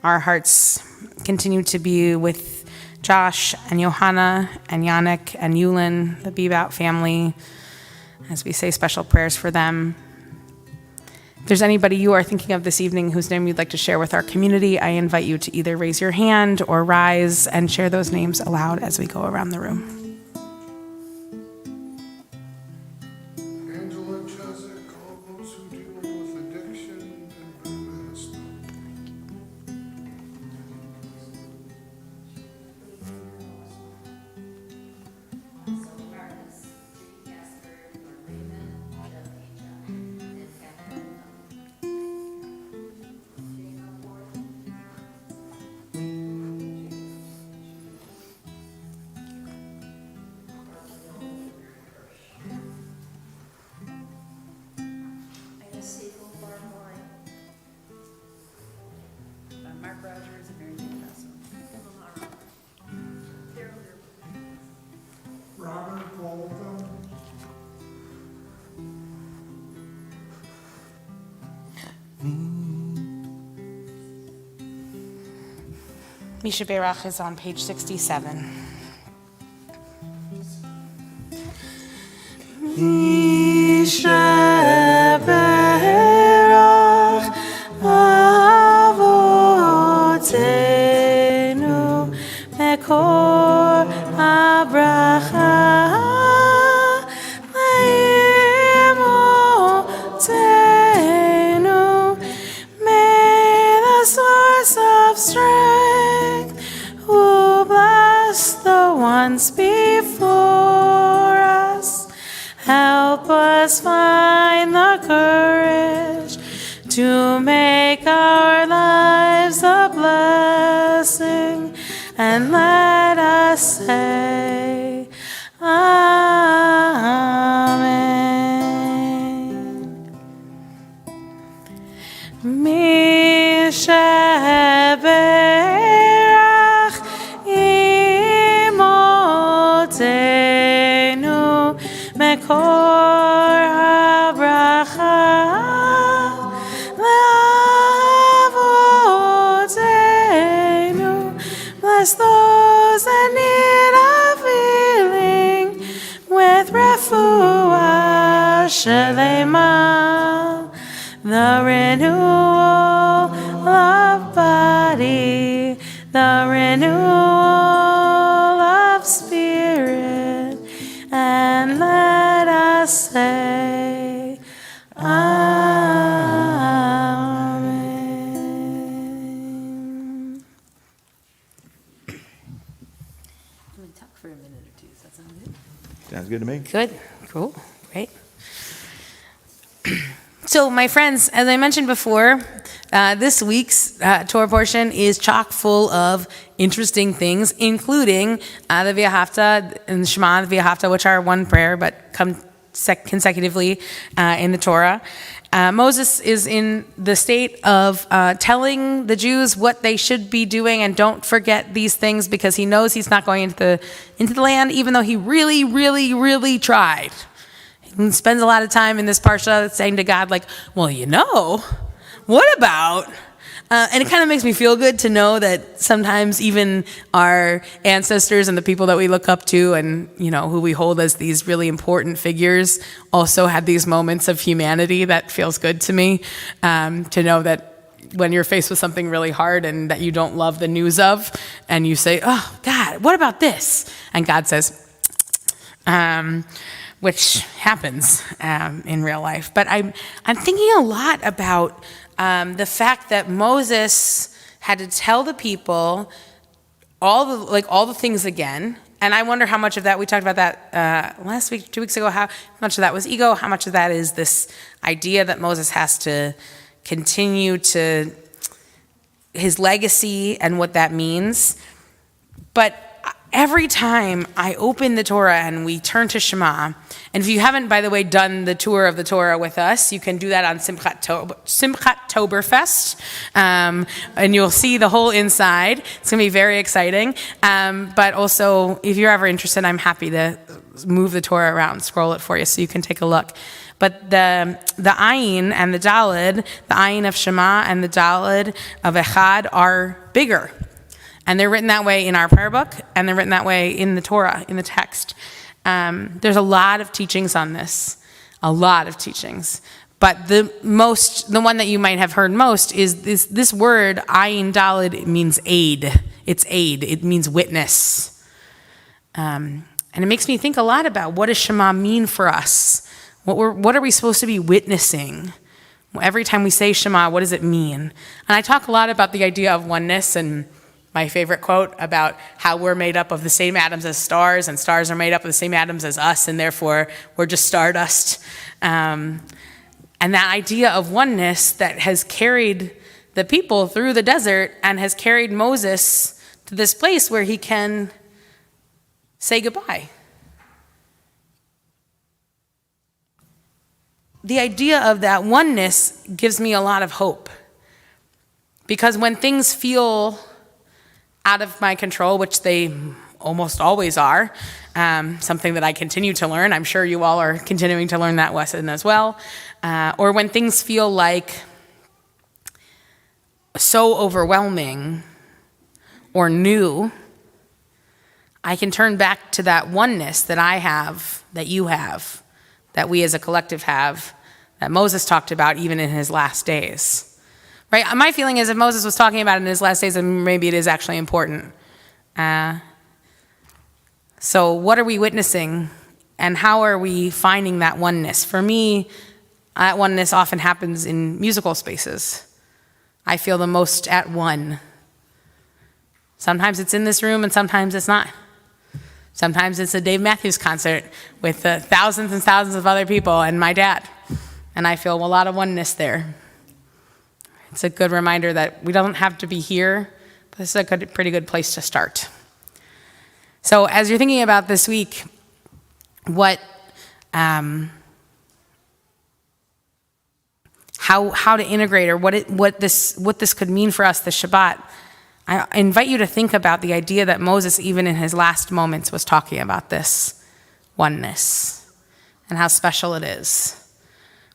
our hearts continue to be with Josh and Johanna and Yannick and Yulin, the Bebout family, as we say special prayers for them. If there's anybody you are thinking of this evening whose name you'd like to share with our community, I invite you to either raise your hand or rise and share those names aloud as we go around the room. Angela Cheswick, all those who deal with addiction and bitterness. Robert Bolton. Misha Berach is on page 67. Misha Berach Avotenu Mekor Abracha Leimotenu. May the source of strength who bless the ones before us help us find the courage to make our lives a blessing, and let us say Amen. Misha Berach Imotenu Mekor Habracha Leavotenu. Bless those in need of healing with refuah shalema, the renewal of body, the renewal of spirit, and let us say Amen. I'm going to talk for a minute or two. Does that sound good? Sounds good to me. Good. Cool. Great. So, my friends, as I mentioned before, this week's Torah portion is chock full of interesting things, including the V'ahavta and the Shema and the V'ahavta, which are one prayer, but come consecutively in the Torah. Moses is in the state of telling the Jews what they should be doing and don't forget these things, because he knows he's not going into the land, even though he really, really, really tried. He spends a lot of time in this parsha saying to God, like, well, what about? And it kind of makes me feel good to know that sometimes even our ancestors and the people that we look up to and, who we hold as these really important figures also had these moments of humanity. That feels good to me, to know that when you're faced with something really hard and that you don't love the news of, and you say, oh, God, what about this? And God says, which happens in real life. But I'm thinking a lot about the fact that Moses had to tell the people all the things again, and I wonder how much of that, we talked about that last week, 2 weeks ago, how much of that was ego, how much of that is this idea that Moses has to continue to his legacy and what that means. But every time I open the Torah and we turn to Shema, and if you haven't, by the way, done the tour of the Torah with us, you can do that on Simchat Toberfest, and you'll see the whole inside. It's going to be very exciting. But also, if you're ever interested, I'm happy to move the Torah around, scroll it for you so you can take a look. But the Ayin and the Daled, the Ayin of Shema and the Daled of Echad are bigger. And they're written that way in our prayer book, and they're written that way in the Torah, in the text. There's a lot of teachings on this, a lot of teachings. But the one that you might have heard most is this word, ayin daled. It means aid. It's aid. It means witness. And it makes me think a lot about, what does Shema mean for us? What are we supposed to be witnessing? Every time we say Shema, what does it mean? And I talk a lot about the idea of oneness, and my favorite quote about how we're made up of the same atoms as stars, and stars are made up of the same atoms as us, and therefore we're just stardust. And that idea of oneness that has carried the people through the desert and has carried Moses to this place where he can say goodbye. The idea of that oneness gives me a lot of hope, because when things feel out of my control, which they almost always are, something that I continue to learn. I'm sure you all are continuing to learn that lesson as well. Or when things feel like so overwhelming or new, I can turn back to that oneness that I have, that you have, that we as a collective have, that Moses talked about even in his last days. Right? My feeling is if Moses was talking about it in his last days, then maybe it is actually important. So what are we witnessing, and how are we finding that oneness? For me, that oneness often happens in musical spaces. I feel the most at one. Sometimes it's in this room, and sometimes it's not. Sometimes it's a Dave Matthews concert with thousands and thousands of other people and my dad, and I feel a lot of oneness there. It's a good reminder that we don't have to be here, but this is a pretty good place to start. So as you're thinking about this week, how to integrate, or what this could mean for us, the Shabbat, I invite you to think about the idea that Moses, even in his last moments, was talking about this oneness and how special it is.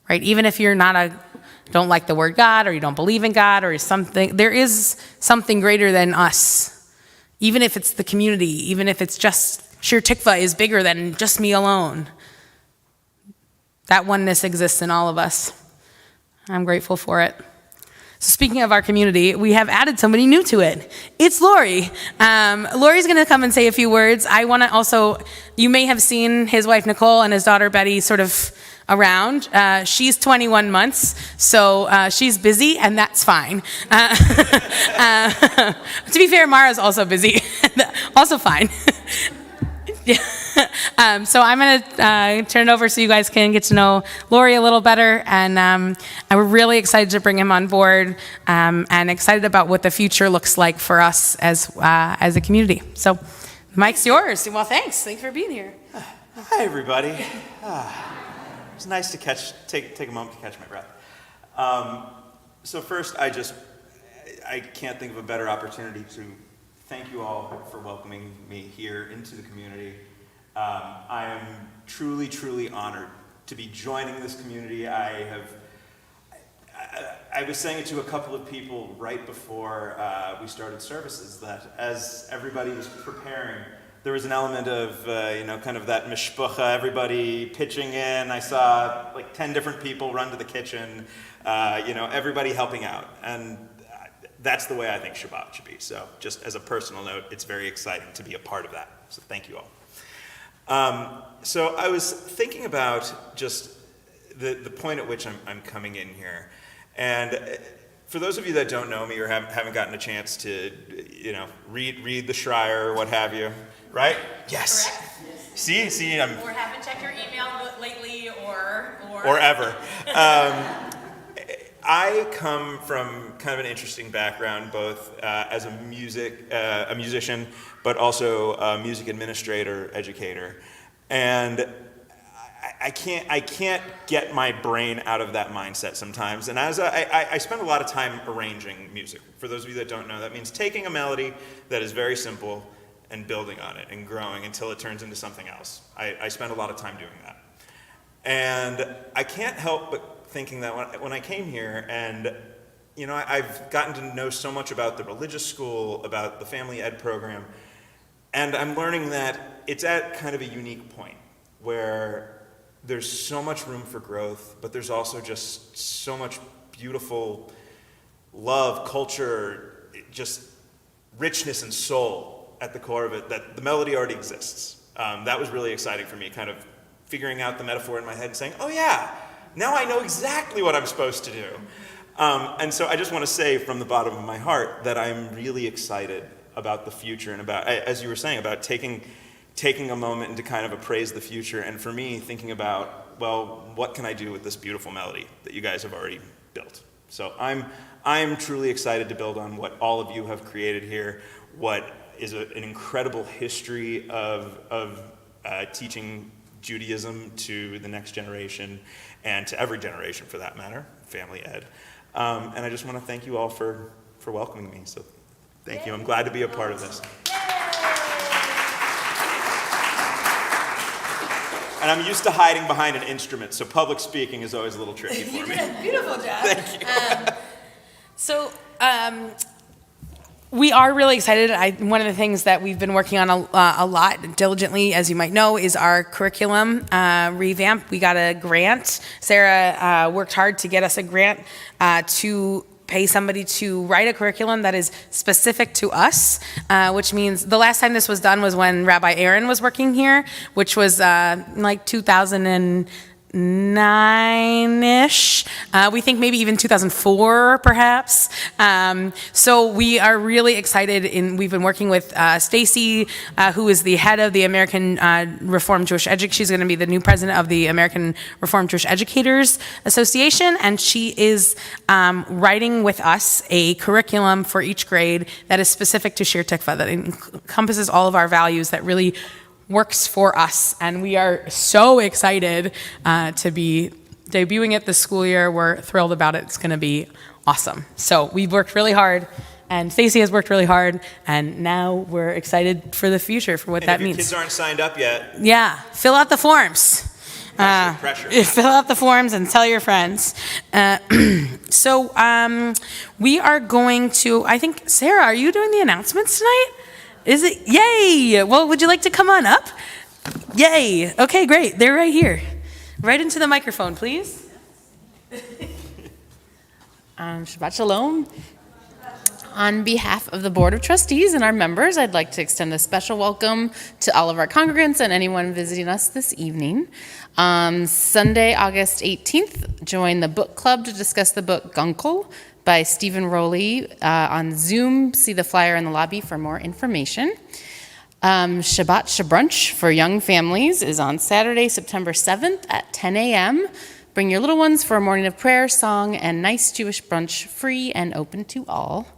Right? Even if you're don't like the word God, or you don't believe in God, or something, there is something greater than us. Even if it's the community, even if it's just Shir Tikva is bigger than just me alone. That oneness exists in all of us. I'm grateful for it. So speaking of our community, we have added somebody new to it. It's Lori. Lori's going to come and say a few words. I want to also, you may have seen his wife Nicole and his daughter Betty sort of around. She's 21 months, so she's busy, and that's fine. To be fair, Mara's also busy, also fine. So I'm going to turn it over so you guys can get to know Lori a little better, and I'm really excited to bring him on board, and excited about what the future looks like for us as a community. So the mic's yours. Well, thanks for being here. Hi, everybody. It's nice to take a moment to catch my breath. So first, I can't think of a better opportunity to thank you all for welcoming me here into the community. I am truly, truly honored to be joining this community. I was saying it to a couple of people right before we started services that as everybody was preparing, there was an element of, kind of that mishpucha, everybody pitching in. I saw like 10 different people run to the kitchen, everybody helping out. And that's the way I think Shabbat should be. So just as a personal note, it's very exciting to be a part of that. So thank you all. So I was thinking about just the point at which I'm coming in here. And for those of you that don't know me or haven't gotten a chance to, read the Schreier or what have you, right? Yes. Correct. See, I'm... Or haven't checked your email lately or ever. I come from kind of an interesting background, both as a musician, but also a music administrator, educator, and I can't get my brain out of that mindset sometimes. And as I spend a lot of time arranging music. For those of you that don't know, that means taking a melody that is very simple and building on it and growing until it turns into something else. I spend a lot of time doing that. And I can't help but thinking that when I came here and, I've gotten to know so much about the religious school, about the family ed program, and I'm learning that it's at kind of a unique point where there's so much room for growth, but there's also just so much beautiful love, culture, just richness and soul at the core of it, that the melody already exists. That was really exciting for me, kind of figuring out the metaphor in my head and saying, oh yeah, now I know exactly what I'm supposed to do. And so I just want to say from the bottom of my heart that I'm really excited about the future and about, as you were saying, about taking a moment and to kind of appraise the future. And for me, thinking about, well, what can I do with this beautiful melody that you guys have already built? So I'm truly excited to build on what all of you have created here, what is an incredible history of teaching Judaism to the next generation and to every generation for that matter, family ed. And I just want to thank you all for welcoming me. So thank you. I'm glad to be a part of this. And I'm used to hiding behind an instrument, so public speaking is always a little tricky for me. You did a beautiful job. Thank you. So we are really excited. One of the things that we've been working on a lot diligently, as you might know, is our curriculum revamp. We got a grant. Sarah worked hard to get us a grant to pay somebody to write a curriculum that is specific to us, which means the last time this was done was when Rabbi Aaron was working here, which was like 2009-ish. We think maybe even 2004, perhaps. So we are really excited. We've been working with Stacy, who is the head of the American Reformed Jewish She's going to be the new president of the American Reformed Jewish Educators Association, and she is writing with us a curriculum for each grade that is specific to Shir Tikva, that encompasses all of our values, that really works for us, and we are so excited to be debuting it this school year. We're thrilled about it. It's going to be awesome. So we've worked really hard, and Stacey has worked really hard, and now we're excited for the future, for what that means. If your kids aren't signed up yet, yeah, fill out the forms. pressure. Fill out the forms and tell your friends. So we are going to, I think, Sarah, are you doing the announcements tonight? Is it? Yay! Well, would you like to come on up? Yay! Okay, great. They're right here. Right into the microphone, please. Shabbat Shalom. On behalf of the Board of Trustees and our members, I'd like to extend a special welcome to all of our congregants and anyone visiting us this evening. On Sunday, August 18th, join the book club to discuss the book Gunkel by Stephen Rowley on Zoom. See the flyer in the lobby for more information. Shabbat Shabrunch for young families is on Saturday, September 7th at 10 a.m. Bring your little ones for a morning of prayer, song, and nice Jewish brunch, free and open to all.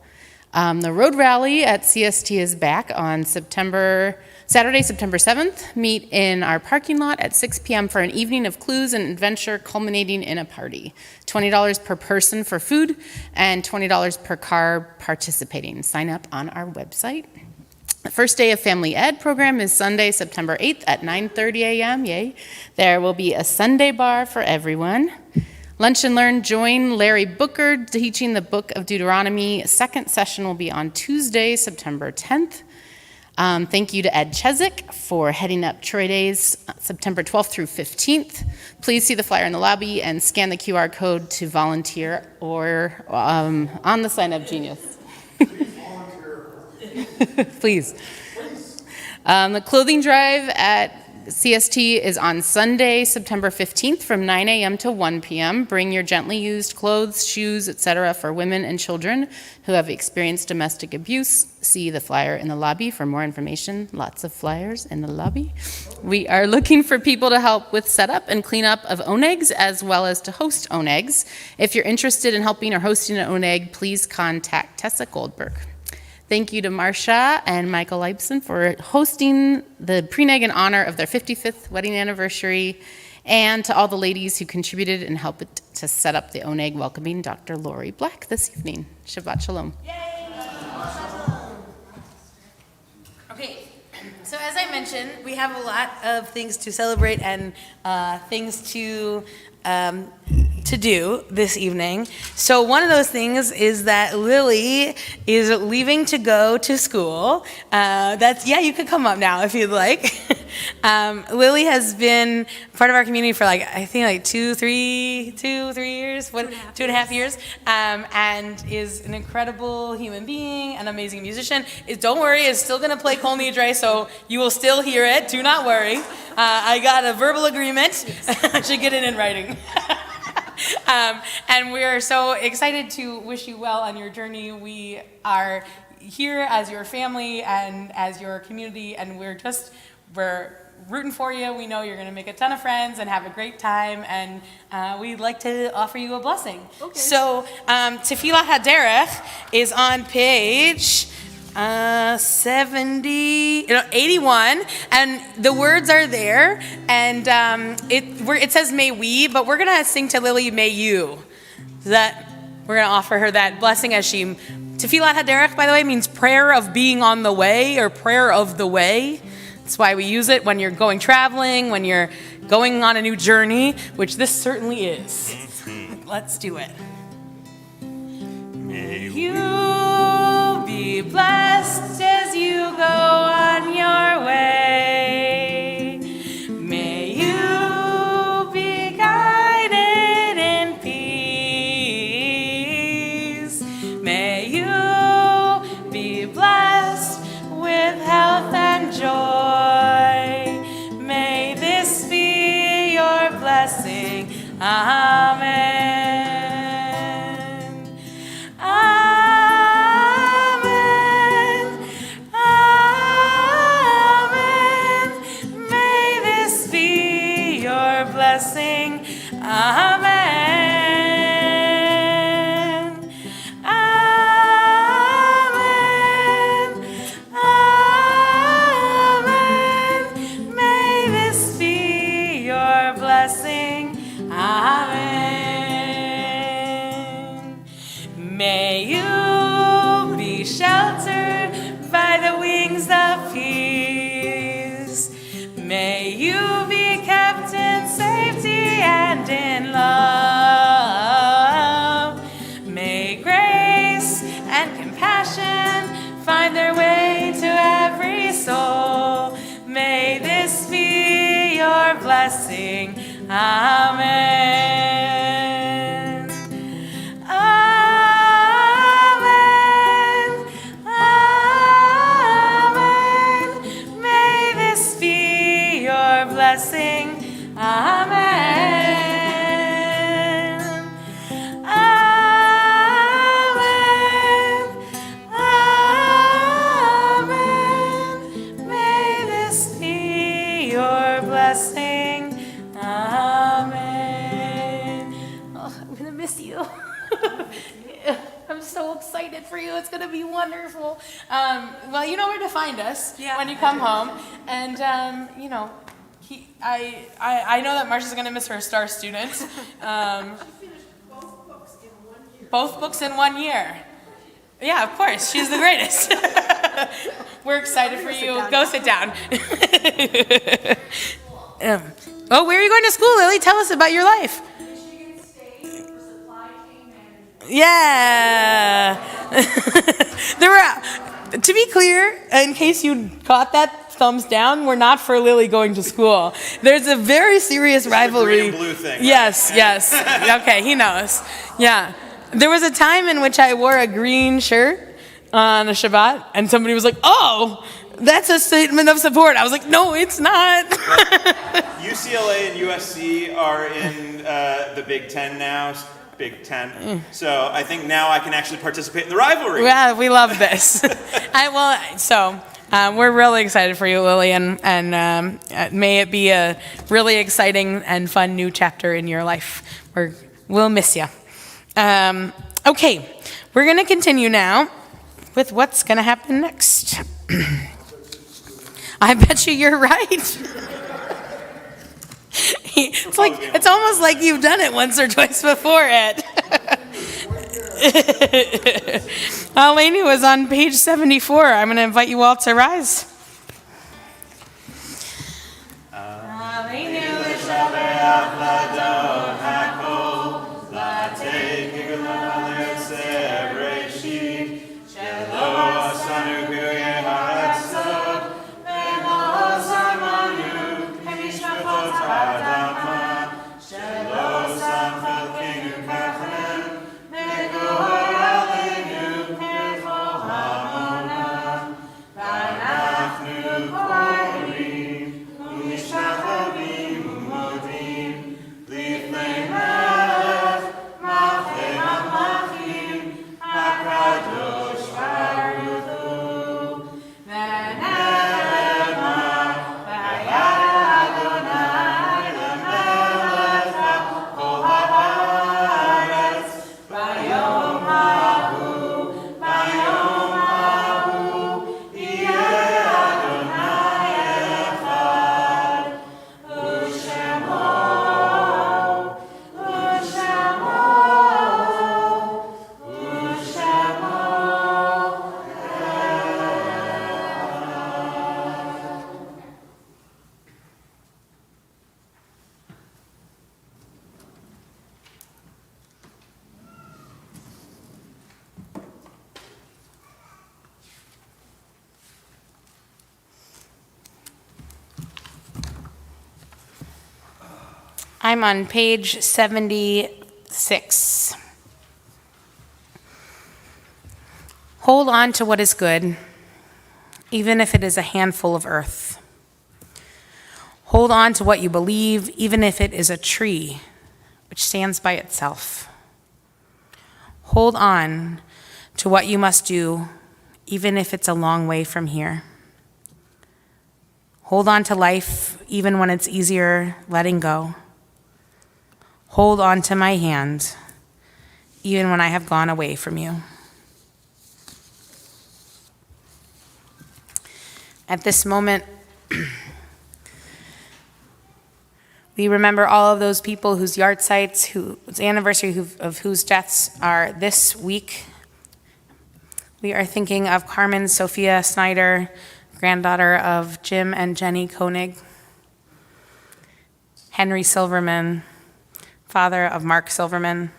The road rally at CST is back on September Saturday, September 7th, meet in our parking lot at 6 p.m. for an evening of clues and adventure culminating in a party. $20 per person for food and $20 per car participating. Sign up on our website. The first day of Family Ed program is Sunday, September 8th at 9:30 a.m. Yay. There will be a Sunday bar for everyone. Lunch and Learn, join Larry Booker teaching the book of Deuteronomy. Second session will be on Tuesday, September 10th. Thank you to Ed Chezik for heading up Troy Days, September 12th through 15th. Please see the flyer in the lobby and scan the QR code to volunteer or on the sign-up Genius. Please. The clothing drive at CST is on Sunday, September 15th from 9 a.m. to 1 p.m. Bring your gently used clothes, shoes, etc. for women and children who have experienced domestic abuse. See the flyer in the lobby for more information. Lots of flyers in the lobby. We are looking for people to help with setup and cleanup of onegs as well as to host onegs. If you're interested in helping or hosting an oneg, please contact Tessa Goldberg. Thank you to Marcia and Michael Leibson for hosting the preneg in honor of their 55th wedding anniversary, and to all the ladies who contributed and helped to set up the oneg, welcoming Dr. Lori Black this evening. Shabbat Shalom. Okay, so as I mentioned, we have a lot of things to celebrate and things to do this evening. So one of those things is that Lily is leaving to go to school. You could come up now if you'd like. Lily has been part of our community for I think 2-3 years, 2.5 years, and is an incredible human being, an amazing musician. Don't worry, is still going to play Kol Nidre, so you will still hear it. Do not worry. I got a verbal agreement. I should get it in writing. And we are so excited to wish you well on your journey. We are here as your family and as your community, and we're rooting for you. We know you're going to make a ton of friends and have a great time, and we'd like to offer you a blessing. Okay. So Tefillah HaDerech is on page 81, and the words are there, and it says may we, but we're gonna sing to Lily may you. We're gonna offer her that blessing as she. Tefillah HaDerech, by the way, means prayer of being on the way or prayer of the way. That's why we use it when you're going traveling, when you're going on a new journey, which this certainly is. Let's do it. May you be blessed as you go on your way. May you be guided in peace. May you be blessed with health and joy. May this be your blessing. Amen. Blessing. Amen. Amen. Amen. May this be your blessing. Amen. May you be sheltered by the wings of peace. May you be kept in safety and in love. May grace and compassion find their way to every soul. May this be your blessing. Amen. Amen. Amen. May this be your blessing. Amen. Amen. Amen. May this be your blessing. Amen. Oh, I'm gonna miss you. I'm so excited. excited for you. It's going to be wonderful. Well, you know where to find us when you come home. And, you know, I know that Marsha's going to miss her star student. She finished both books in 1 year. Both books in 1 year. Yeah, of course. She's the greatest. We're excited for you. Go sit down. Oh, where are you going to school, Lily? Tell us about your life. Michigan State for supply chain management. Yeah. There were, to be clear, in case you caught that thumbs down, we're not for Lily going to school. There's a very serious rivalry. green and blue thing, right? Yes. Okay, he knows. Yeah. There was a time in which I wore a green shirt on a Shabbat, and somebody was like, "Oh, that's a statement of support." I was like, "No, it's not." UCLA and USC are in the Big Ten now. Big Ten. So I think now I can actually participate in the rivalry. Yeah, we love this. We're really excited for you, Lily, and may it be a really exciting and fun new chapter in your life. We'll miss you. Okay, we're going to continue now with what's going to happen next. I bet you're right. It's almost like you've done it once or twice before, Ed. Aleni was on page 74. I'm going to invite you all to rise. I'm on page 76. Hold on to what is good, even if it is a handful of earth. Hold on to what you believe, even if it is a tree which stands by itself. Hold on to what you must do, even if it's a long way from here. Hold on to life, even when it's easier letting go. Hold on to my hand, even when I have gone away from you. At this moment, we remember all of those people whose yard sites, whose anniversary of whose deaths are this week. We are thinking of Carmen Sophia Snyder, granddaughter of Jim and Jenny Koenig, Henry Silverman, father of Mark Silverman,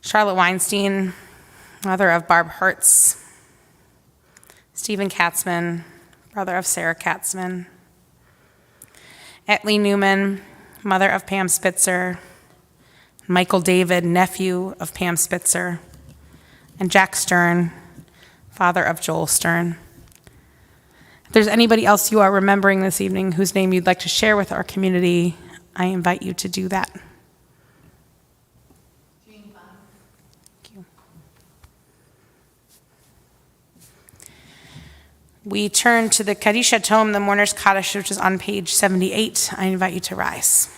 Charlotte Weinstein, mother of Barb Hertz, Stephen Katzman, brother of Sarah Katzman, Etley Newman, mother of Pam Spitzer, Michael David, nephew of Pam Spitzer, and Jack Stern, father of Joel Stern. If there's anybody else you are remembering this evening whose name you'd like to share with our community, I invite you to do that. Thank you. We turn to the Kadisha Tome, the Mourner's Kaddish, which is on page 78. I invite you to rise.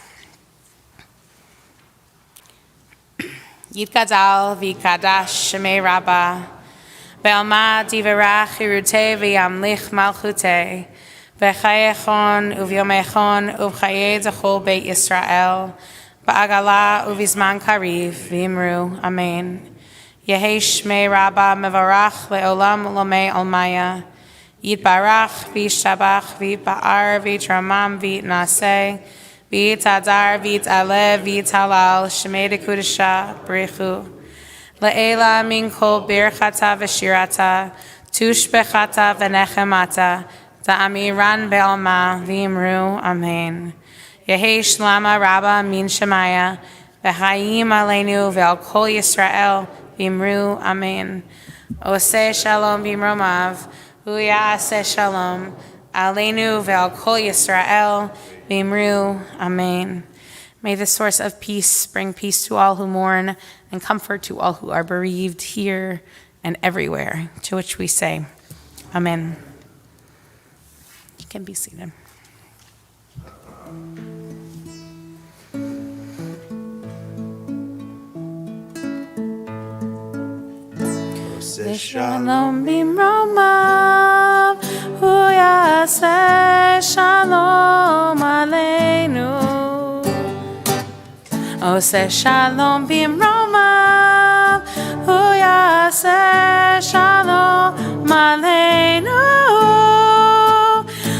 Yitkadal v'kadash shemei Rabbah. Be'alma divarach hirute v'yamlich malchute. V'chayechon uvyomechon uv'chaye zechol beit Yisrael. Ba'agala uvizman kariv v'imru. Amen. Yehi shmei Rabbah mevarach le'olam lomei almaya. Yitbarach v'yishtabach v'yitba'ar v'yitramam v'yitnaseh. V'yitadar v'yitalev v'yitalal shmei dekudesha b'richu. Le'ela min kol birchata v'shirata tushbechata v'nechemata ta'amiran be'alma v'imru amen. Yehi shlama Rabbah min shemaya v'chayim aleinu ve'al kol Yisrael v'imru amen. Oseh shalom b'imromav hu ya'aseh shalom aleinu ve'al kol Yisrael v'imru amen. May the source of peace bring peace to all who mourn and comfort to all who are bereaved here and everywhere, to which we say, Amen. You can be seated. Shalom bimromav, hu yaseh shalom aleinu. Oseh shalom bimromav, hu yaseh shalom aleinu.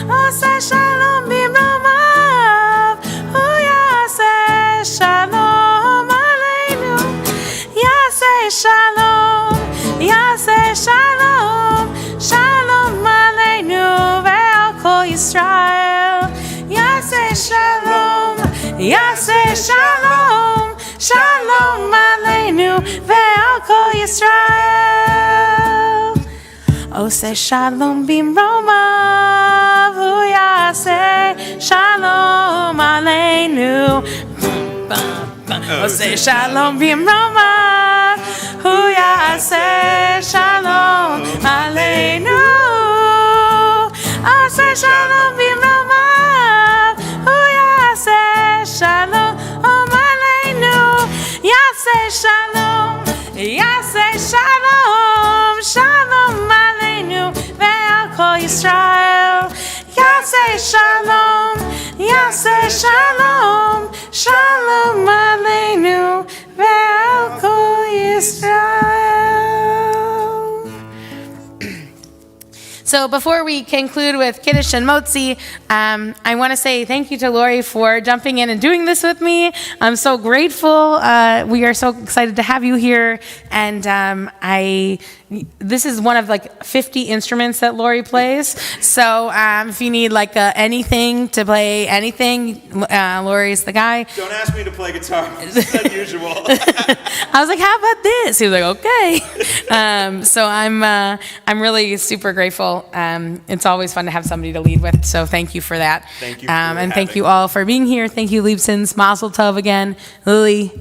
Oseh shalom bimromav, hu yaseh shalom aleinu. Yaseh shalom, yaseh shalom, shalom aleinu ve'al kol Yisrael. Yaseh shalom, yaseh shalom, shalom aleinu ve'al kol Yisrael. Oseh shalom bimromav, hu yaseh shalom aleinu. Oseh shalom bimromav, hu yaseh shalom aleinu. Oseh shalom bimromav, hu yaseh shalom aleinu. Yaseh shalom, yaseh shalom, shalom aleinu ve'al kol Yisrael. Yaseh shalom, yaseh shalom, shalom aleinu ve'al kol Yisrael. So before we conclude with Kiddush and Motzi, I want to say thank you to Lori for jumping in and doing this with me. I'm so grateful. We are so excited to have you here. And this is one of like 50 instruments that Lori plays. So if you need like anything to play anything, Lori's the guy. Don't ask me to play guitar. It's unusual. I was like, how about this? He was like, okay. So I'm really super grateful. It's always fun to have somebody to lead with. So thank you for that. Thank you for and thank having you me. all for being here. Thank you, Liebsons, Mazel Tov again, Lily.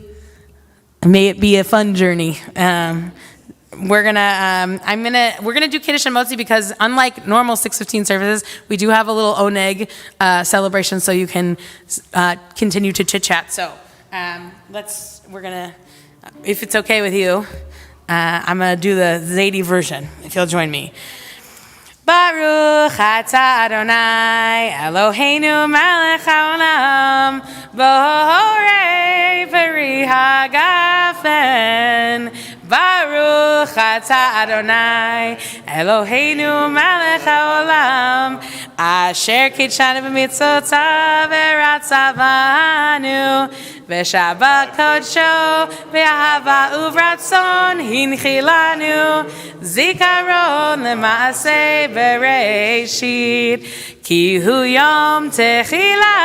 May it be a fun journey. We're gonna do Kiddush and Motzi because unlike normal 6:15 services, we do have a little oneg celebration, so you can continue to chit chat. So we're gonna, if it's okay with you, I'm gonna do the Zadie version. If you'll join me. Baruch atah Adonai Eloheinu melech haolam borei peri hagafen. Baruch atah Adonai Eloheinu melech haolam asher kitshanu b'mitzvotav v'ratzavanu v'shabbat kodsho v'ahava uvratzon hinchilanu zikaron lema'aseh bereshit ki hu yom techila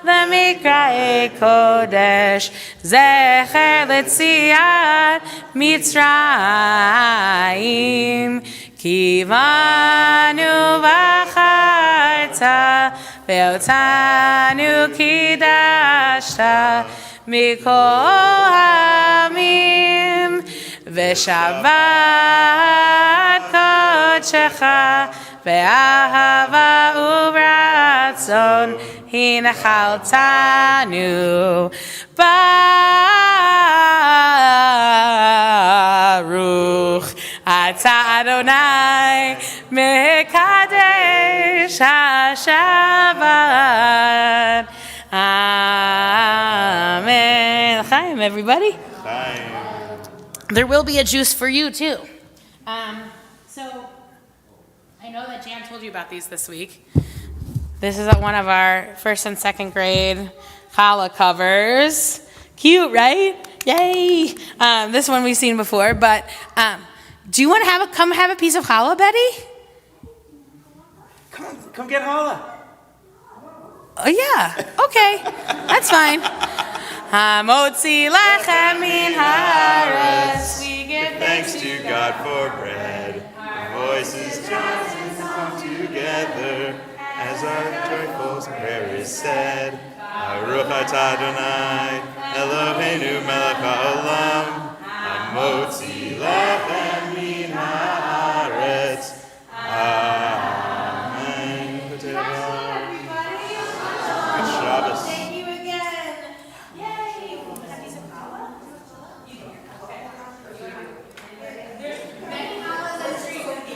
lemikra kodesh zecher letziat Mitzrayim kivanu v'acharta ve'otanu kidashta mikol hamim v'shabbat kodshecha ve'ahava uvratzon ratzon hinachaltanu Baruch Ata Adonai Mekadesh HaShabbat. Amen. Chaim, everybody. There will be a juice for you too. So I know that Jan told you about these this week. This is one of our first and second grade challah covers. Cute, right? Yay! This one we've seen before, but do you want to come have a piece of challah, Betty? Come get challah. Oh yeah. Okay, that's fine. Hamotzi lechem min haaretz. We give Thanks to God for bread. Our voices join and come together as our joyful prayer is said. Baruch atah Adonai Eloheinu melech haolam hamotzi lechem min haaretz. Amen. Good Shabbos. Thank you again. Yay! A piece of challah? There's many challahs and trees with the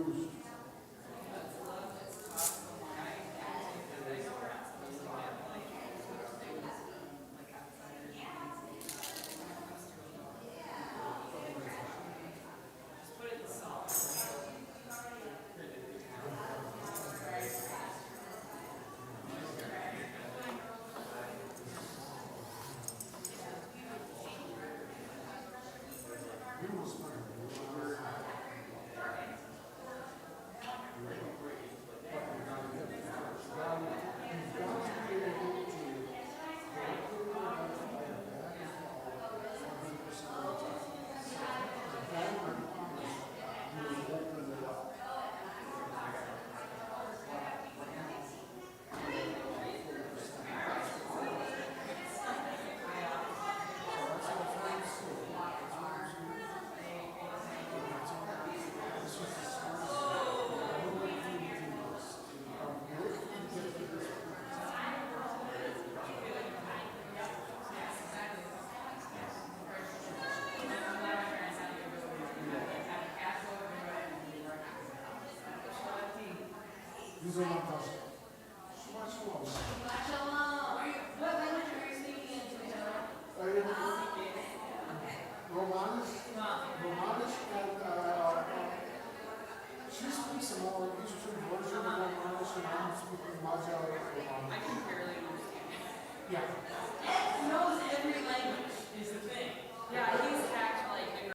used. These are not us. Shabbat shalom. Shabbat shalom. What language are you speaking into each other? Romanis, and she speaks a more Eastern version of Romanis, and I'm speaking Magyar Romanis. I can barely understand. Yeah.